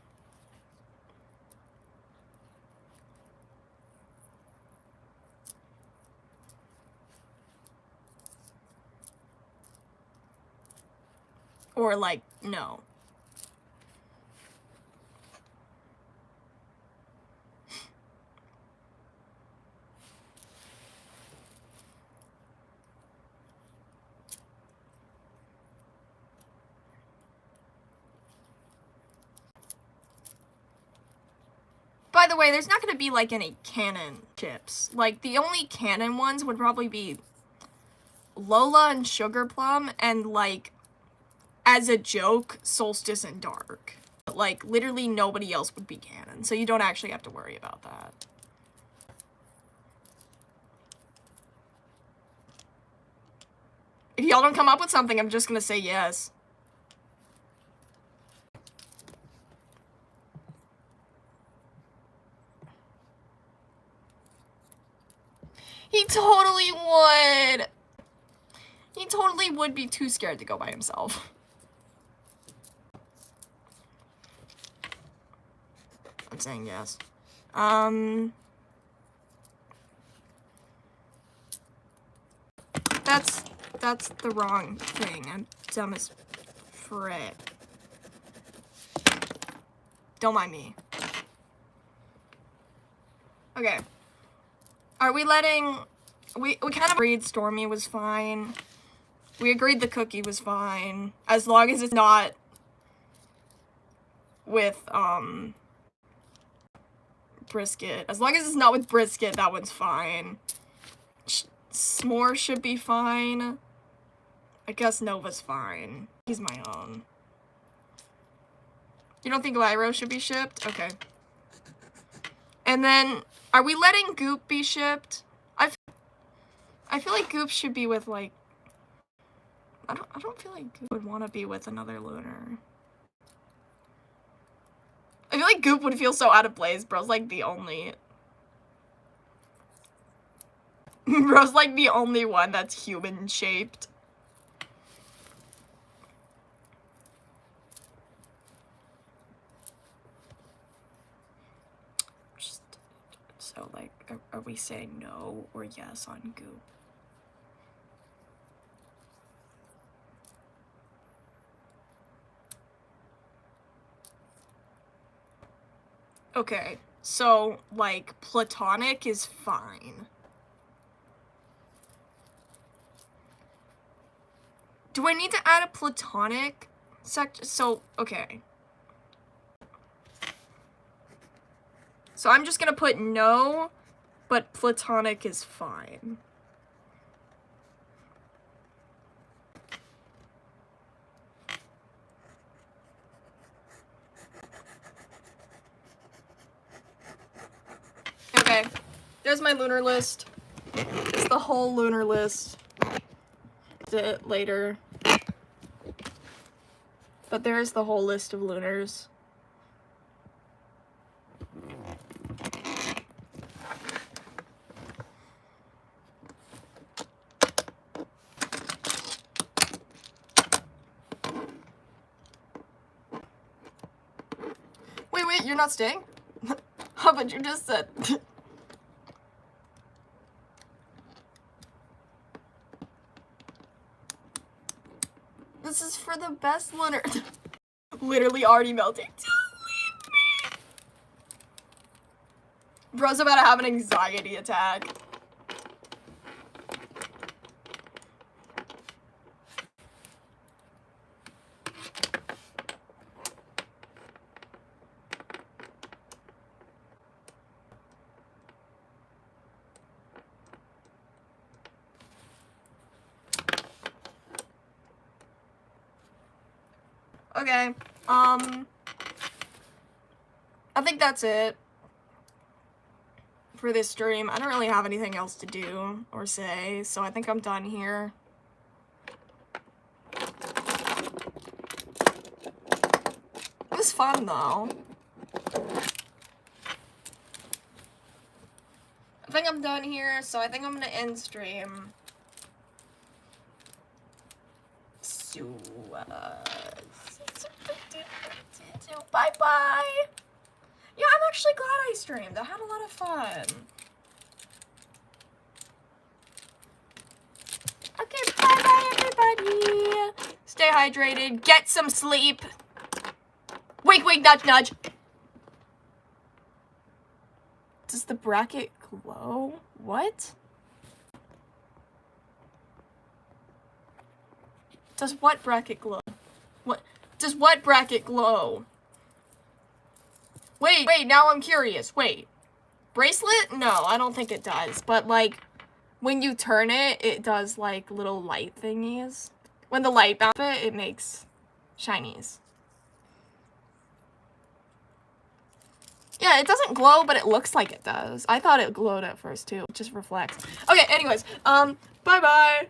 Or, like, no? By the way, there's not gonna be, like, any canon ships. Like, the only canon ones would probably be Lola and Sugar Plum, and, like, as a joke, Solstice and Dark. But, like, literally nobody else would be canon, so you don't actually have to worry about that. If y'all don't come up with something, I'm just gonna say yes. He totally would! He totally would be too scared to go by himself. I'm saying yes. That's the wrong thing. I'm dumb as frick. Don't mind me. Okay. Are we letting... We kind of agreed Stormy was fine. We agreed the cookie was fine. As long as it's not with, Brisket. As long as it's not with Brisket, that one's fine. S'more should be fine. I guess Nova's fine. He's my own. You don't think Lyro should be shipped? Okay. And then, are we letting Goop be shipped? I feel like Goop should be with, like... I don't feel like Goop would want to be with another Lunar. I feel like Goop would feel so out of place. Bro's like the only... Bro's like the only one that's human-shaped. So, like, are we saying no or yes on Goop? Okay, so, like, platonic is fine. Do I need to add a platonic section? So, okay. So I'm just gonna put no, but platonic is fine. Okay, there's my lunar list. It's the whole lunar list. It later. But there's the whole list of lunars. Wait, you're not staying? How about you just said? This is for the best Lunar. Literally already melting. Don't leave me. Bro's about to have an anxiety attack. Okay, I think that's it for this stream. I don't really have anything else to do or say, so I think I'm done here. It was fun, though. I think I'm done here, so I think I'm gonna end stream. So, bye-bye. Yeah, I'm actually glad I streamed. I had a lot of fun. Okay, bye-bye, everybody. Stay hydrated. Get some sleep. Wink, wink, nudge, nudge. Does the bracket glow? What? Does what bracket glow? What? Does what bracket glow? Wait, now I'm curious. Wait. Bracelet? No, I don't think it does. But, like, when you turn it, it does, like, little light thingies. When the light bounces it makes shinies. Yeah, it doesn't glow, but it looks like it does. I thought it glowed at first, too. It just reflects. Okay, anyways, bye-bye.